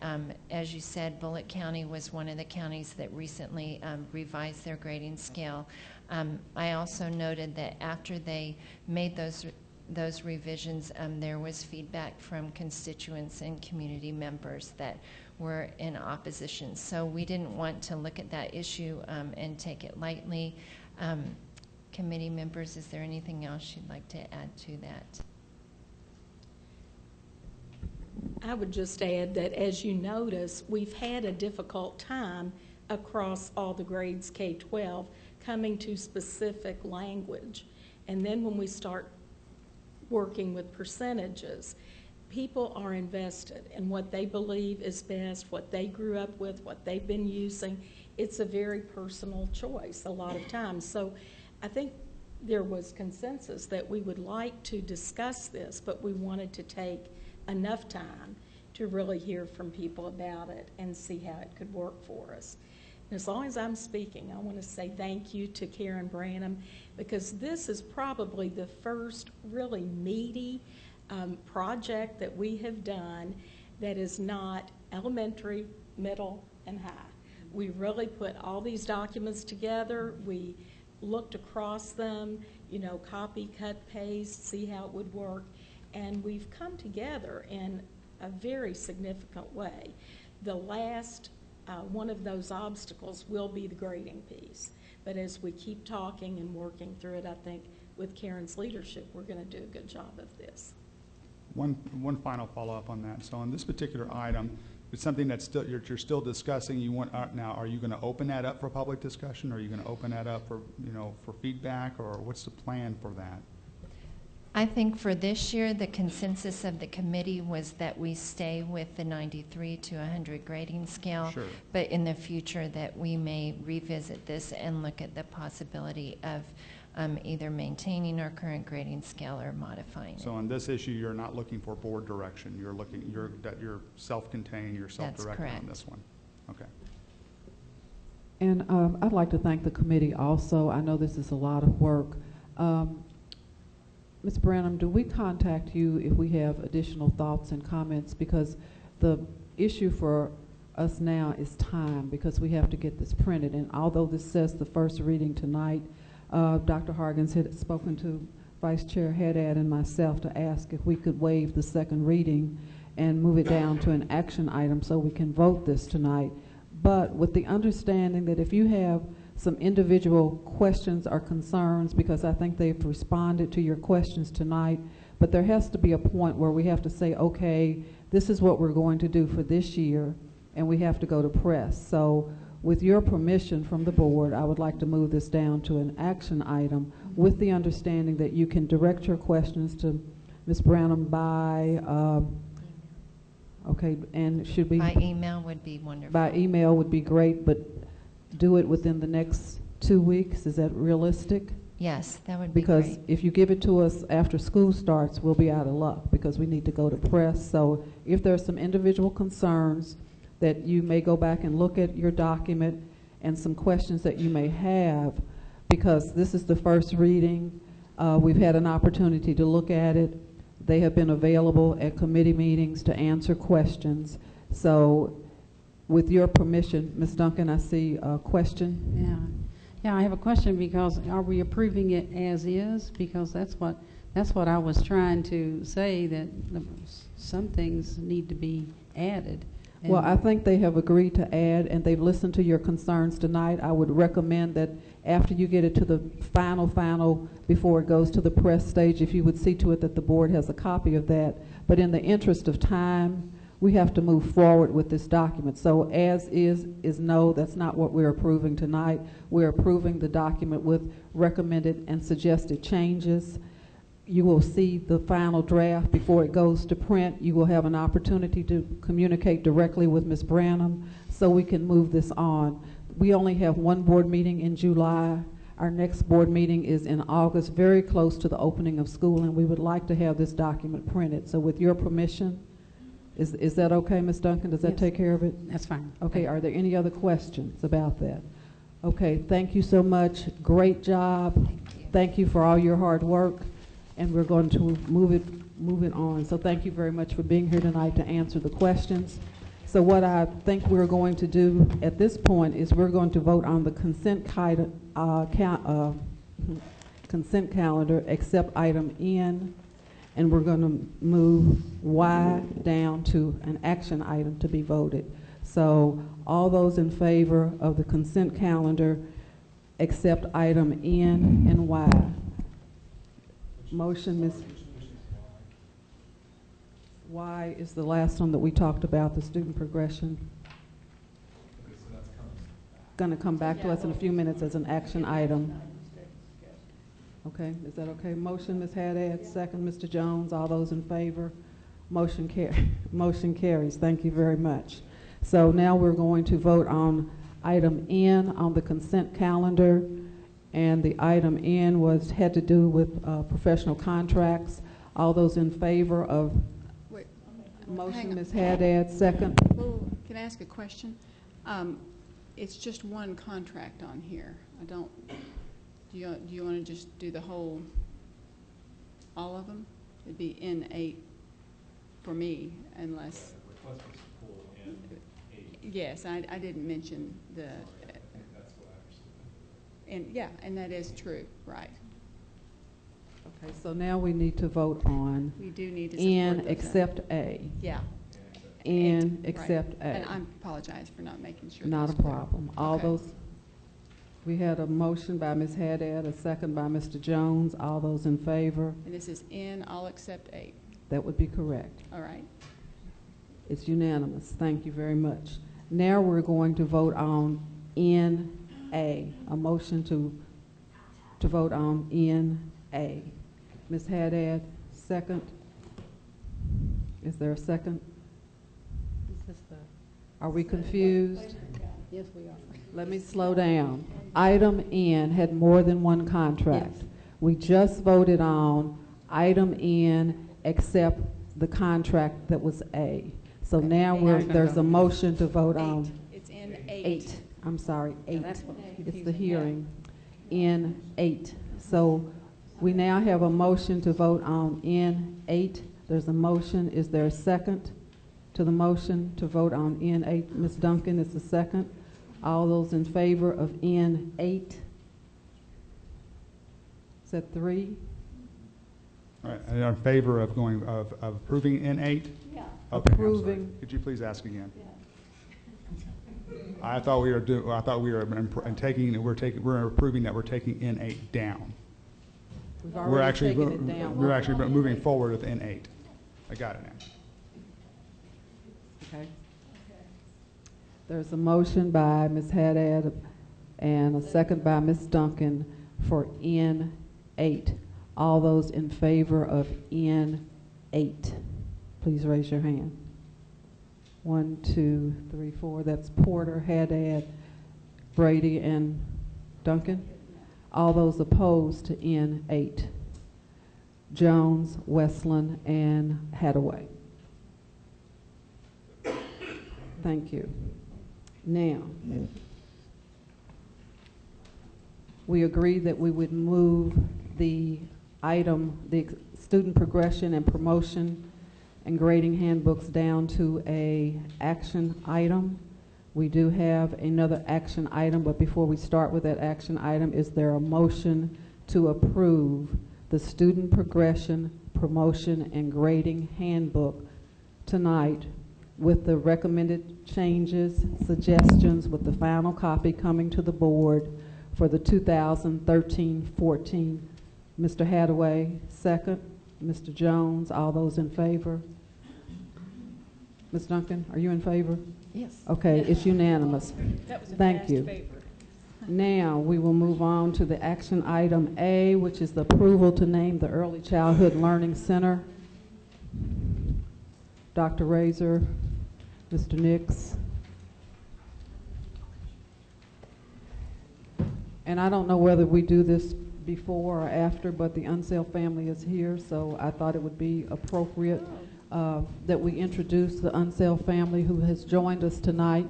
as you said, Bullitt County was one of the counties that recently revised their grading scale. I also noted that after they made those revisions, there was feedback from constituents and community members that were in opposition. So we didn't want to look at that issue and take it lightly. Committee members, is there anything else you'd like to add to that? I would just add that, as you notice, we've had a difficult time across all the grades K-12 coming to specific language. And then when we start working with percentages, people are invested in what they believe is best, what they grew up with, what they've been using. It's a very personal choice a lot of times. So I think there was consensus that we would like to discuss this, but we wanted to take enough time to really hear from people about it and see how it could work for us. And as long as I'm speaking, I want to say thank you to Karen Branham, because this is probably the first really meaty project that we have done that is not elementary, middle, and high. We really put all these documents together. We looked across them, you know, copy, cut, paste, see how it would work. And we've come together in a very significant way. The last one of those obstacles will be the grading piece. But as we keep talking and working through it, I think with Karen's leadership, we're going to do a good job of this. One final follow-up on that. So on this particular item, it's something that's still you're still discussing. You want now? Are you going to open that up for public discussion? Are you going to open that up for for feedback, or what's the plan for that? I think for this year, the consensus of the committee was that we stay with the 93 to 100 grading scale. Sure. But in the future, that we may revisit this and look at the possibility of either maintaining our current grading scale or modifying So it. on this issue, you're not looking for board direction. You're self-contained, you're self-directed on this one. Okay. And I'd like to thank the committee also. I know this is a lot of work. Ms. Branham, do we contact you if we have additional thoughts and comments? Because the issue for us now is time, because we have to get this printed. And although this says the first reading tonight, Dr. Hargens had spoken to Vice Chair Haddad and myself to ask if we could waive the second reading and move it down to an action item so we can vote this tonight. But with the understanding that if you have some individual questions or concerns, because I think they've responded to your questions tonight, but there has to be a point where we have to say, okay, this is what we're going to do for this year, and we have to go to press. So with your permission from the board, I would like to move this down to an action item with the understanding that you can direct your questions to Ms. Branham by, okay, and should we? By email would be wonderful. By email would be great, but do it within the next 2 weeks. Is that realistic? Yes, that would be Because great. if you give it to us after school starts, we'll be out of luck because we need to go to press. So if there's some individual concerns that you may go back and look at your document and some questions that you may have, because this is the first reading, we've had an opportunity to look at it. They have been available at committee meetings to answer questions. So with your permission, Ms. Duncan, I see a question. Yeah, I have a question, because are we approving it as is? Because that's what I was trying to say, that some things need to be added. Well, I think they have agreed to add, and they've listened to your concerns tonight. I would recommend that after you get it to the final, before it goes to the press stage, if you would see to it that the board has a copy of that. But in the interest of time, we have to move forward with this document. So as is no, that's not what we're approving tonight. We're approving the document with recommended and suggested changes. You will see the final draft before it goes to print. You will have an opportunity to communicate directly with Ms. Branham so we can move this on. We only have one board meeting in July. Our next board meeting is in August, very close to the opening of school, and we would like to have this document printed. So with your permission, is that okay, Ms. Duncan? Does that Yes. take care of it? That's fine. Okay, are there any other questions about that? Okay, thank you so much. Great job. Thank you for all your hard work. And we're going to move it on. So thank you very much for being here tonight to answer the questions. So what I think we're going to do at this point is we're going to vote on the consent calendar except item N, and we're going to move Y down to an action item to be voted. So all those in favor of the consent calendar except item N and Y. Motion, Ms. Y is the last one that we talked about, the student progression. Going to come back to us in a few minutes as an action item. Okay, is that okay? Motion, Ms. Haddad, second, Mr. Jones. All those in favor? Motion carries. Thank you very much. So now we're going to vote on item N on the consent calendar. And the item N had to do with professional contracts. All those in favor of motion, Ms. Haddad, second. Well, can I ask a question? It's just one contract on here. Do you want to just do the whole, all of them? It'd be N8 for me, unless. Yes, I didn't mention the. And yeah, and that is true, right? Okay, so now we need to vote on We do need to support N those. except A. Yeah. N Right. except A. And I apologize for not making sure. Not that's a clear. problem. All Okay. those, we had a motion by Ms. Haddad, a second by Mr. Jones. All those in favor? And this is N, all except 8. That would be correct. All right. It's unanimous. Thank you very much. Now we're going to vote on NA, a motion to vote on NA. Ms. Haddad, second. Is there a second? Are we confused? Yes, we are. Let me slow down. Item N had more than one contract. Yes. We just voted on item N except the contract that was A. So now there's a motion to vote on It's N8. 8. I'm sorry, 8. that's what It's the hearing. N8. So we now have a motion to vote on N8. There's a motion. Is there a second to the motion to vote on N8? Ms. Duncan is the second. All those in favor of N8? Is that 3? All right, and in favor of of approving N8? Yeah. Okay, I'm sorry. Approving. Could you please ask again? I thought we were approving that we're taking N8 down. We've We're already actually, taken it down. we're actually moving forward with N8. I got it now. Okay. There's a motion by Ms. Haddad and a second by Ms. Duncan for N8. All those in favor of N8, please raise your hand. 1, 2, 3, 4. That's Porter, Haddad, Brady, and Duncan. All those opposed to N8. Jones, Westland, and Hadaway. Thank you. Now, we agreed that we would move the item, the student progression and promotion and grading handbooks down to a action item. We do have another action item, but before we start with that action item, is there a motion to approve the student progression, promotion, and grading handbook tonight with the recommended changes, suggestions, with the final copy coming to the board for the 2013-14? Mr. Hadaway, second. Mr. Jones, all those in favor? Ms. Duncan, are you in favor? Yes. Okay, it's unanimous. That was a Thank fast you. favor. Now, we will move on to the action item A, which is the approval to name the Early Childhood Learning Center. Dr. Razor, Mr. Nix. And I don't know whether we do this before or after, but the Unseld family is here, so I thought it would be appropriate that we introduce the Unseld family who has joined us tonight.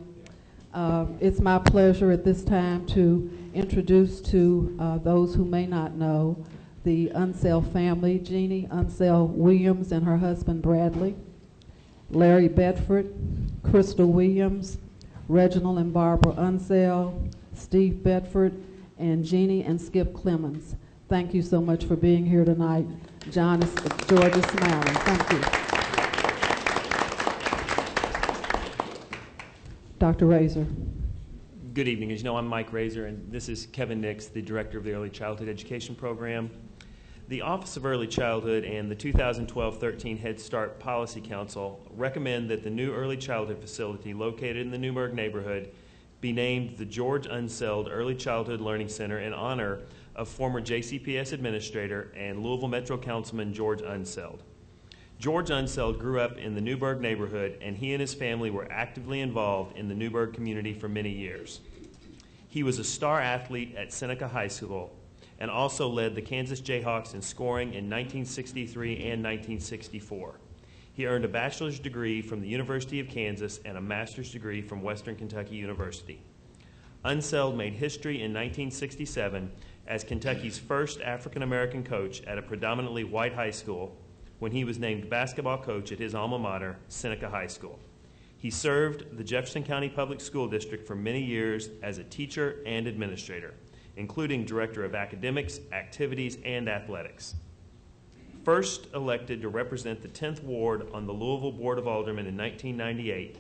It's my pleasure at this time to introduce to those who may not know the Unseld family, Jeannie Unseld Williams and her husband Bradley, Larry Bedford, Crystal Williams, Reginald and Barbara Unseld, Steve Bedford, and Jeannie and Skip Clemens. Thank you so much for being here tonight. George is smiling. Thank you. Dr. Razor. Good evening. As you know, I'm Mike Razor, and this is Kevin Nix, the Director of the Early Childhood Education Program. The Office of Early Childhood and the 2012-13 Head Start Policy Council recommend that the new early childhood facility located in the Newburgh neighborhood be named the George Unseld Early Childhood Learning Center in honor of former JCPS Administrator and Louisville Metro Councilman George Unseld. George Unseld grew up in the Newburgh neighborhood, and he and his family were actively involved in the Newburgh community for many years. He was a star athlete at Seneca High School and also led the Kansas Jayhawks in scoring in 1963 and 1964. He earned a bachelor's degree from the University of Kansas and a master's degree from Western Kentucky University. Unseld made history in 1967 as Kentucky's first African-American coach at a predominantly white high school when he was named basketball coach at his alma mater, Seneca High School. He served the Jefferson County Public School District for many years as a teacher and administrator, including Director of Academics, Activities, and Athletics. First elected to represent the 10th Ward on the Louisville Board of Aldermen in 1998,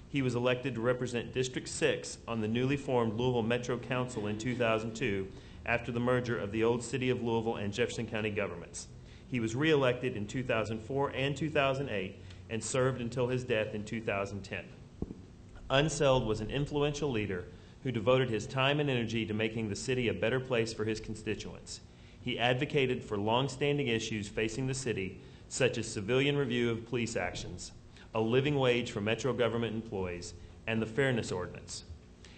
he was elected to represent District 6 on the newly formed Louisville Metro Council in 2002 after the merger of the old City of Louisville and Jefferson County governments. He was re-elected in 2004 and 2008 and served until his death in 2010. Unseld was an influential leader who devoted his time and energy to making the city a better place for his constituents. He advocated for long-standing issues facing the city, such as civilian review of police actions, a living wage for Metro government employees, and the Fairness Ordinance.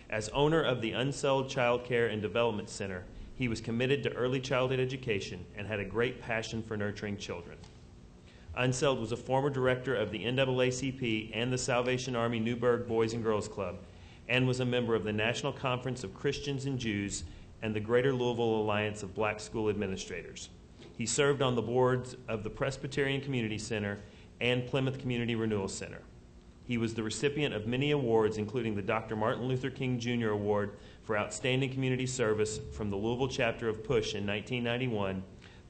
As owner of the Unseld Child Care and Development Center, he was committed to early childhood education and had a great passion for nurturing children. Unseld was a former director of the NAACP and the Salvation Army Newburgh Boys and Girls Club, and was a member of the National Conference of Christians and Jews and the Greater Louisville Alliance of Black School Administrators. He served on the boards of the Presbyterian Community Center and Plymouth Community Renewal Center. He was the recipient of many awards, including the Dr. Martin Luther King Jr. Award for Outstanding Community Service from the Louisville chapter of PUSH in 1991,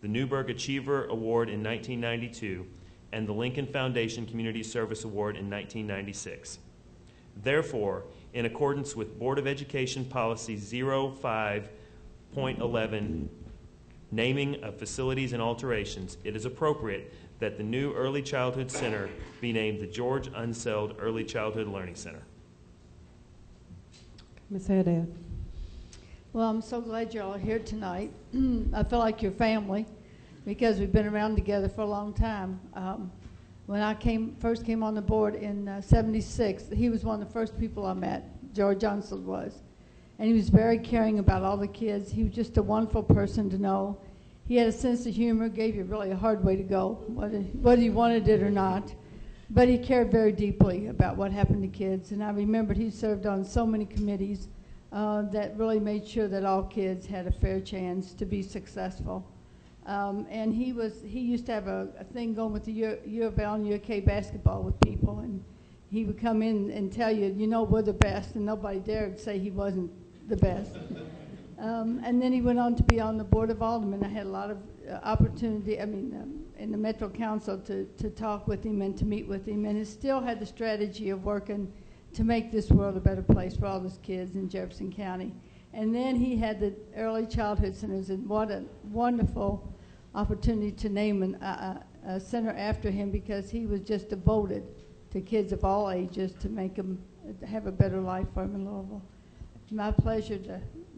the Newburgh Achiever Award in 1992, and the Lincoln Foundation Community Service Award in 1996. Therefore, in accordance with Board of Education Policy 05.11, naming of facilities and alterations, it is appropriate that the new Early Childhood Center be named the George Unseld Early Childhood Learning Center. Ms. Haddad. Well, I'm so glad you're all here tonight. I feel like your family because we've been around together for a long time. When I first came on the board in '76, he was one of the first people I met, George Unseld was. And he was very caring about all the kids. He was just a wonderful person to know. He had a sense of humor, gave you really a hard way to go, whether you wanted it or not. But he cared very deeply about what happened to kids. And I remembered he served on so many committees that really made sure that all kids had a fair chance to be successful. And he used to have a thing going with the U of L and UK basketball with people. And he would come in and tell you, you know, we're the best. And nobody dared say he wasn't the best. And then he went on to be on the Board of Aldermen. I had a lot of opportunity, in the Metro Council to talk with him and to meet with him. And he still had the strategy of working to make this world a better place for all those kids in Jefferson County. And then he had the early childhood centers, and what a wonderful opportunity to name a center after him, because he was just devoted to kids of all ages to make them have a better life for them in Louisville. It's my pleasure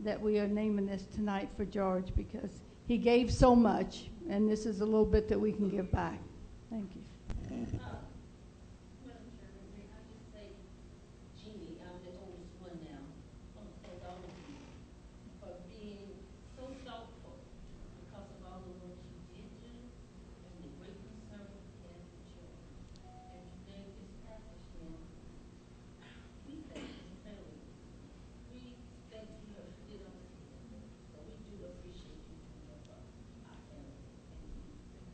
that we are naming this tonight for George because he gave so much, and this is a little bit that we can give back. Thank you. Madam Chairman, may I just say, Jeannie, I'm the oldest one now, I want to thank all of you for being so thoughtful because of all the work you did do and the great concern you had for children. And today this accomplishment, we thank you, family. We thank you for putting it on the field. So we do appreciate you doing that for our family. Thank you.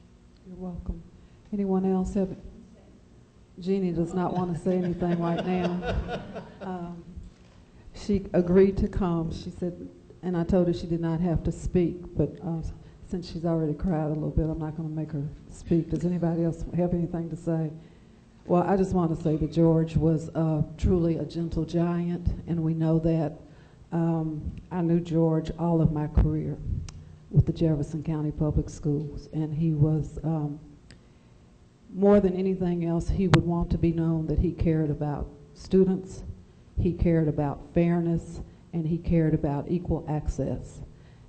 You're welcome. Anyone else have? Jeannie does not want to say anything right now. She agreed to come. She said, and I told her she did not have to speak, but since she's already cried a little bit, I'm not going to make her speak. Does anybody else have anything to say? Well, I just want to say that George was truly a gentle giant, and we know that. I knew George all of my career with the Jefferson County Public Schools, and he was, more than anything else, he would want to be known that he cared about students, he cared about fairness, and he cared about equal access.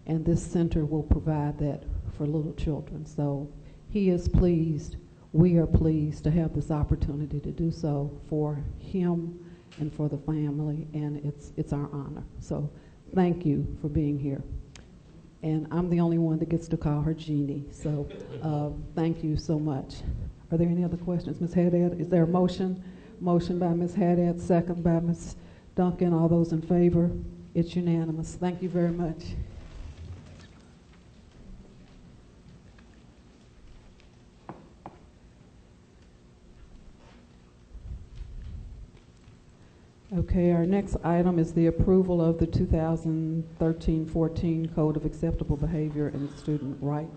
And this center will provide that for little children. So he is pleased, we are pleased to have this opportunity to do so for him and for the family, and it's our honor. So thank you for being here. And I'm the only one that gets to call her Jeannie, so thank you so much. Are there any other questions? Ms. Haddad, is there a motion? Motion by Ms. Haddad, second by Ms. Duncan. All those in favor? It's unanimous. Thank you very much. Okay, our next item is the approval of the 2013-14 Code of Acceptable Behavior and Student Rights.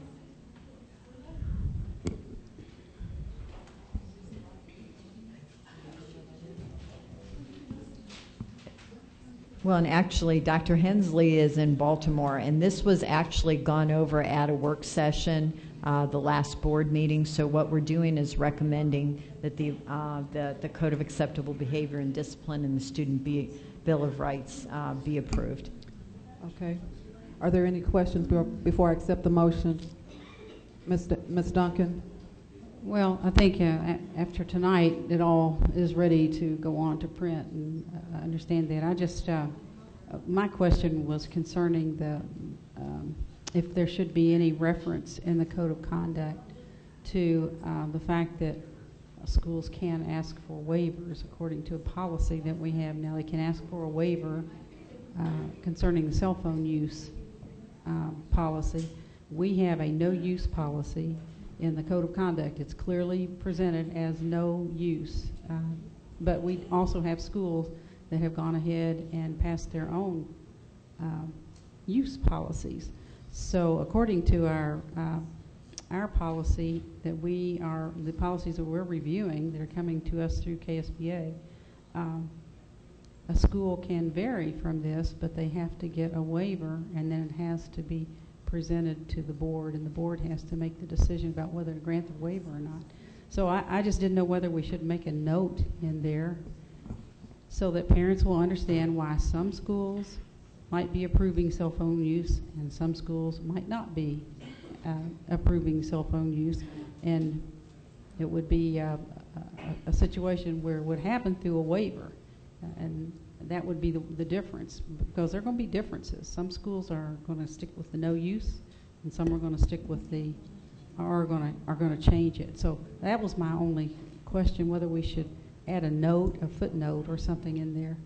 Well, and actually, Dr. Hensley is in Baltimore, and this was actually gone over at a work session, the last board meeting. So what we're doing is recommending that the Code of Acceptable Behavior and Discipline and the Student Bill of Rights be approved. Okay. Are there any questions before I accept the motion? Ms. Duncan? Well, I think after tonight, it all is ready to go on to print, and I understand that. I just, my question was concerning the, if there should be any reference in the Code of Conduct to the fact that schools can ask for waivers according to a policy that we have now. They can ask for a waiver concerning the cell phone use policy. We have a no-use policy in the Code of Conduct. It's clearly presented as no use. But we also have schools that have gone ahead and passed their own use policies. So according to our policy that the policies that we're reviewing that are coming to us through KSBA, a school can vary from this, but they have to get a waiver, and then it has to be presented to the board, and the board has to make the decision about whether to grant the waiver or not. So I just didn't know whether we should make a note in there so that parents will understand why some schools might be approving cell phone use and some schools might not be approving cell phone use, and it would be a situation where it would happen through a waiver, and that would be the difference, because there are going to be differences. Some schools are going to stick with the no use, and some are going to stick with the are going to change it. So that was my only question, whether we should add a note, a footnote, or something in there.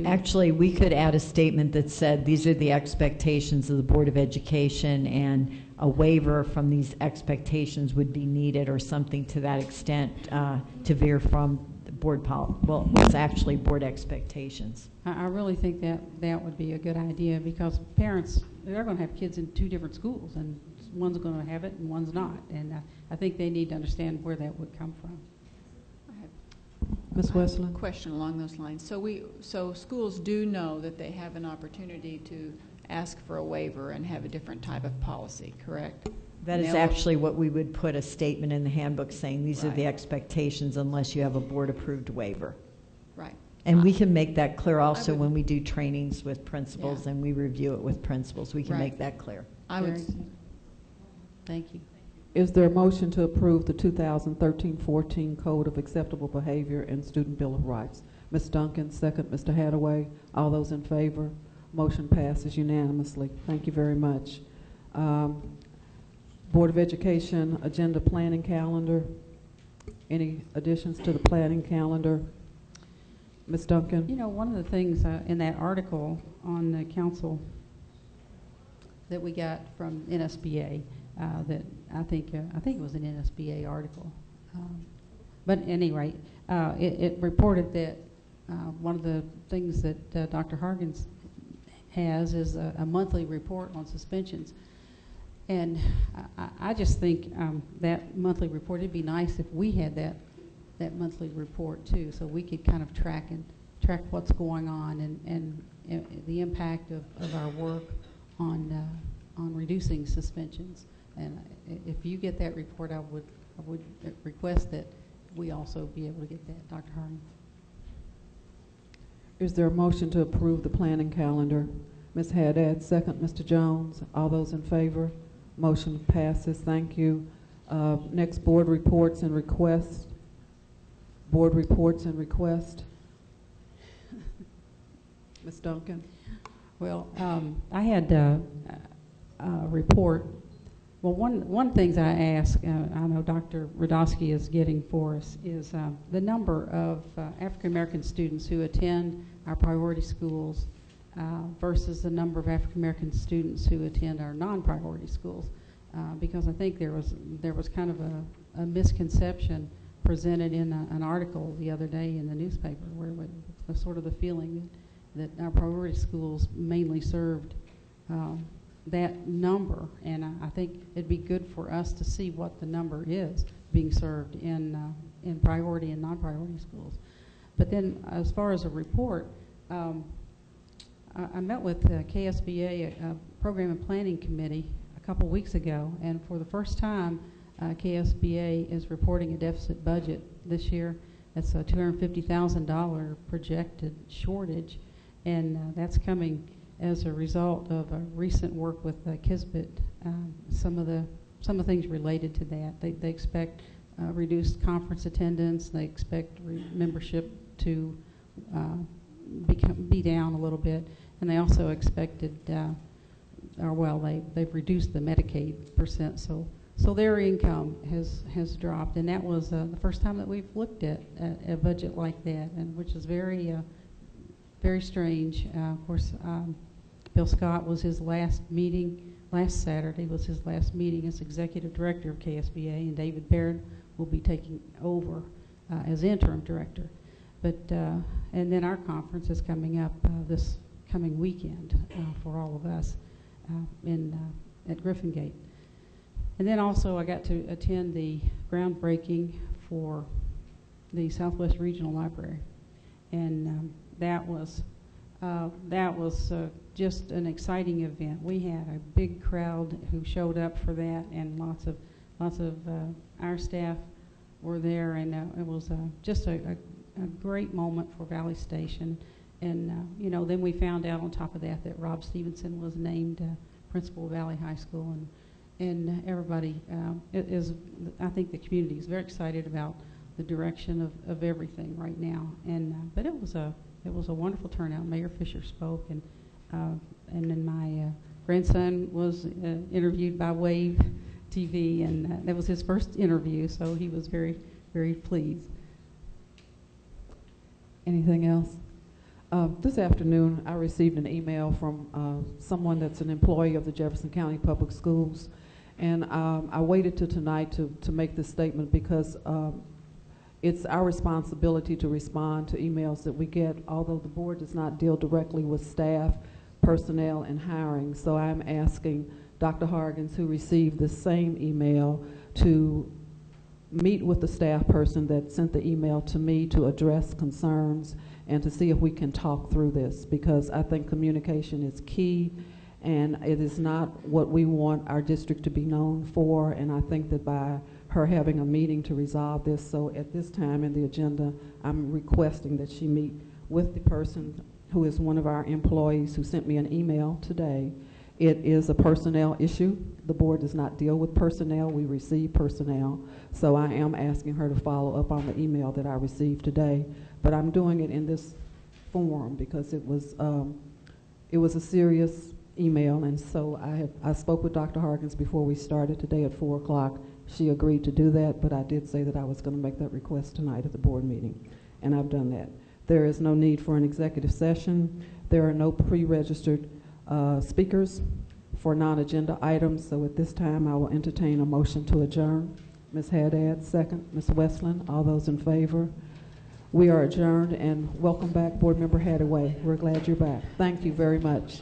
Actually, we could add a statement that said these are the expectations of the Board of Education, and a waiver from these expectations would be needed, or something to that extent, to veer from the board policy. Well, it's actually board expectations. I really think that would be a good idea, because parents, they're going to have kids in two different schools, and one's going to have it and one's not. And I think they need to understand where that would come from. Ms. Westland? A question along those lines. So schools do know that they have an opportunity to ask for a waiver and have a different type of policy, correct? That is Now- actually what we would put a statement in the handbook saying, these are the Right. expectations unless you have a board-approved waiver. Right. And we can make that clear also would- when we do trainings with principals Yeah. and we review it with principals. We can Right. make that clear. I would, Very good. Thank you. Is there a motion to approve the 2013-14 Code of Acceptable Behavior and Student Bill of Rights? Ms. Duncan, second. Mr. Hadaway, all those in favor? Motion passes unanimously. Thank you very much. Board of Education Agenda Planning Calendar. Any additions to the planning calendar? Ms. Duncan? You know, one of the things in that article on the council that we got from NSBA, that I think it was an NSBA article. But at any rate, it reported that one of the things that Dr. Hargens has is a monthly report on suspensions. And I just think that monthly report, it'd be nice if we had that monthly report too, so we could kind of track what's going on and the impact of our work on reducing suspensions. And if you get that report, I would request that we also be able to get that, Dr. Harden. Is there a motion to approve the planning calendar? Ms. Haddad, second. Mr. Jones, all those in favor? Motion passes. Thank you. Next, board reports and requests. Board reports and requests. Ms. Duncan? Well, I had a report. Well, one things I ask, I know Dr. Radosky is getting for us, is the number of African American students who attend our priority schools versus the number of African American students who attend our non-priority schools, because I think there was kind of a misconception presented in an article the other day in the newspaper, where was sort of the feeling that our priority schools mainly served that number, and I think it'd be good for us to see what the number is being served in priority and non-priority schools. But then, as far as a report, I met with KSBA, a Program and Planning Committee, a couple weeks ago, and for the first time, KSBA is reporting a deficit budget this year. That's a $250,000 projected shortage, and that's coming as a result of a recent work with Kisbet. Some of the things related to that. They expect reduced conference attendance. They expect membership to be down a little bit, and they also expected, they've reduced the Medicaid percent, so their income has dropped, and that was the first time that we've looked at a budget like that, and which is very very strange. Of course, Bill Scott was his last meeting. Last Saturday was his last meeting as executive director of KSBA, and David Baird will be taking over as interim director. But and then our conference is coming up this coming weekend for all of us at Griffin Gate. And then also I got to attend the groundbreaking for the Southwest Regional Library, and that was just an exciting event. We had a big crowd who showed up for that, and lots of our staff were there, and it was just a great moment for Valley Station. And then we found out on top of that Rob Stevenson was named principal of Valley High School, and everybody I think the community is very excited about the direction of everything right now. And but it was a wonderful turnout. Mayor Fisher spoke, and then my grandson was interviewed by Wave TV, and that was his first interview, so he was very, very pleased. Anything else? This afternoon, I received an email from someone that's an employee of the Jefferson County Public Schools, and I waited till tonight to make this statement because it's our responsibility to respond to emails that we get, although the board does not deal directly with staff, personnel, and hiring. So I'm asking Dr. Hargens, who received the same email, to meet with the staff person that sent the email to me to address concerns and to see if we can talk through this, because I think communication is key, and it is not what we want our district to be known for, and I think that by her having a meeting to resolve this, so at this time in the agenda, I'm requesting that she meet with the person who is one of our employees who sent me an email today. It is a personnel issue. The board does not deal with personnel. We receive personnel. So I am asking her to follow up on the email that I received today. But I'm doing it in this form because it was a serious email. And so I spoke with Dr. Harkins before we started today at 4 o'clock. She agreed to do that, but I did say that I was going to make that request tonight at the board meeting. And I've done that. There is no need for an executive session. There are no pre-registered speakers for non-agenda items, so at this time I will entertain a motion to adjourn. Ms. Haddad, second. Ms. Westland, all those in favor? We are adjourned, and welcome back, Board Member Hathaway. We're glad you're back. Thank you very much.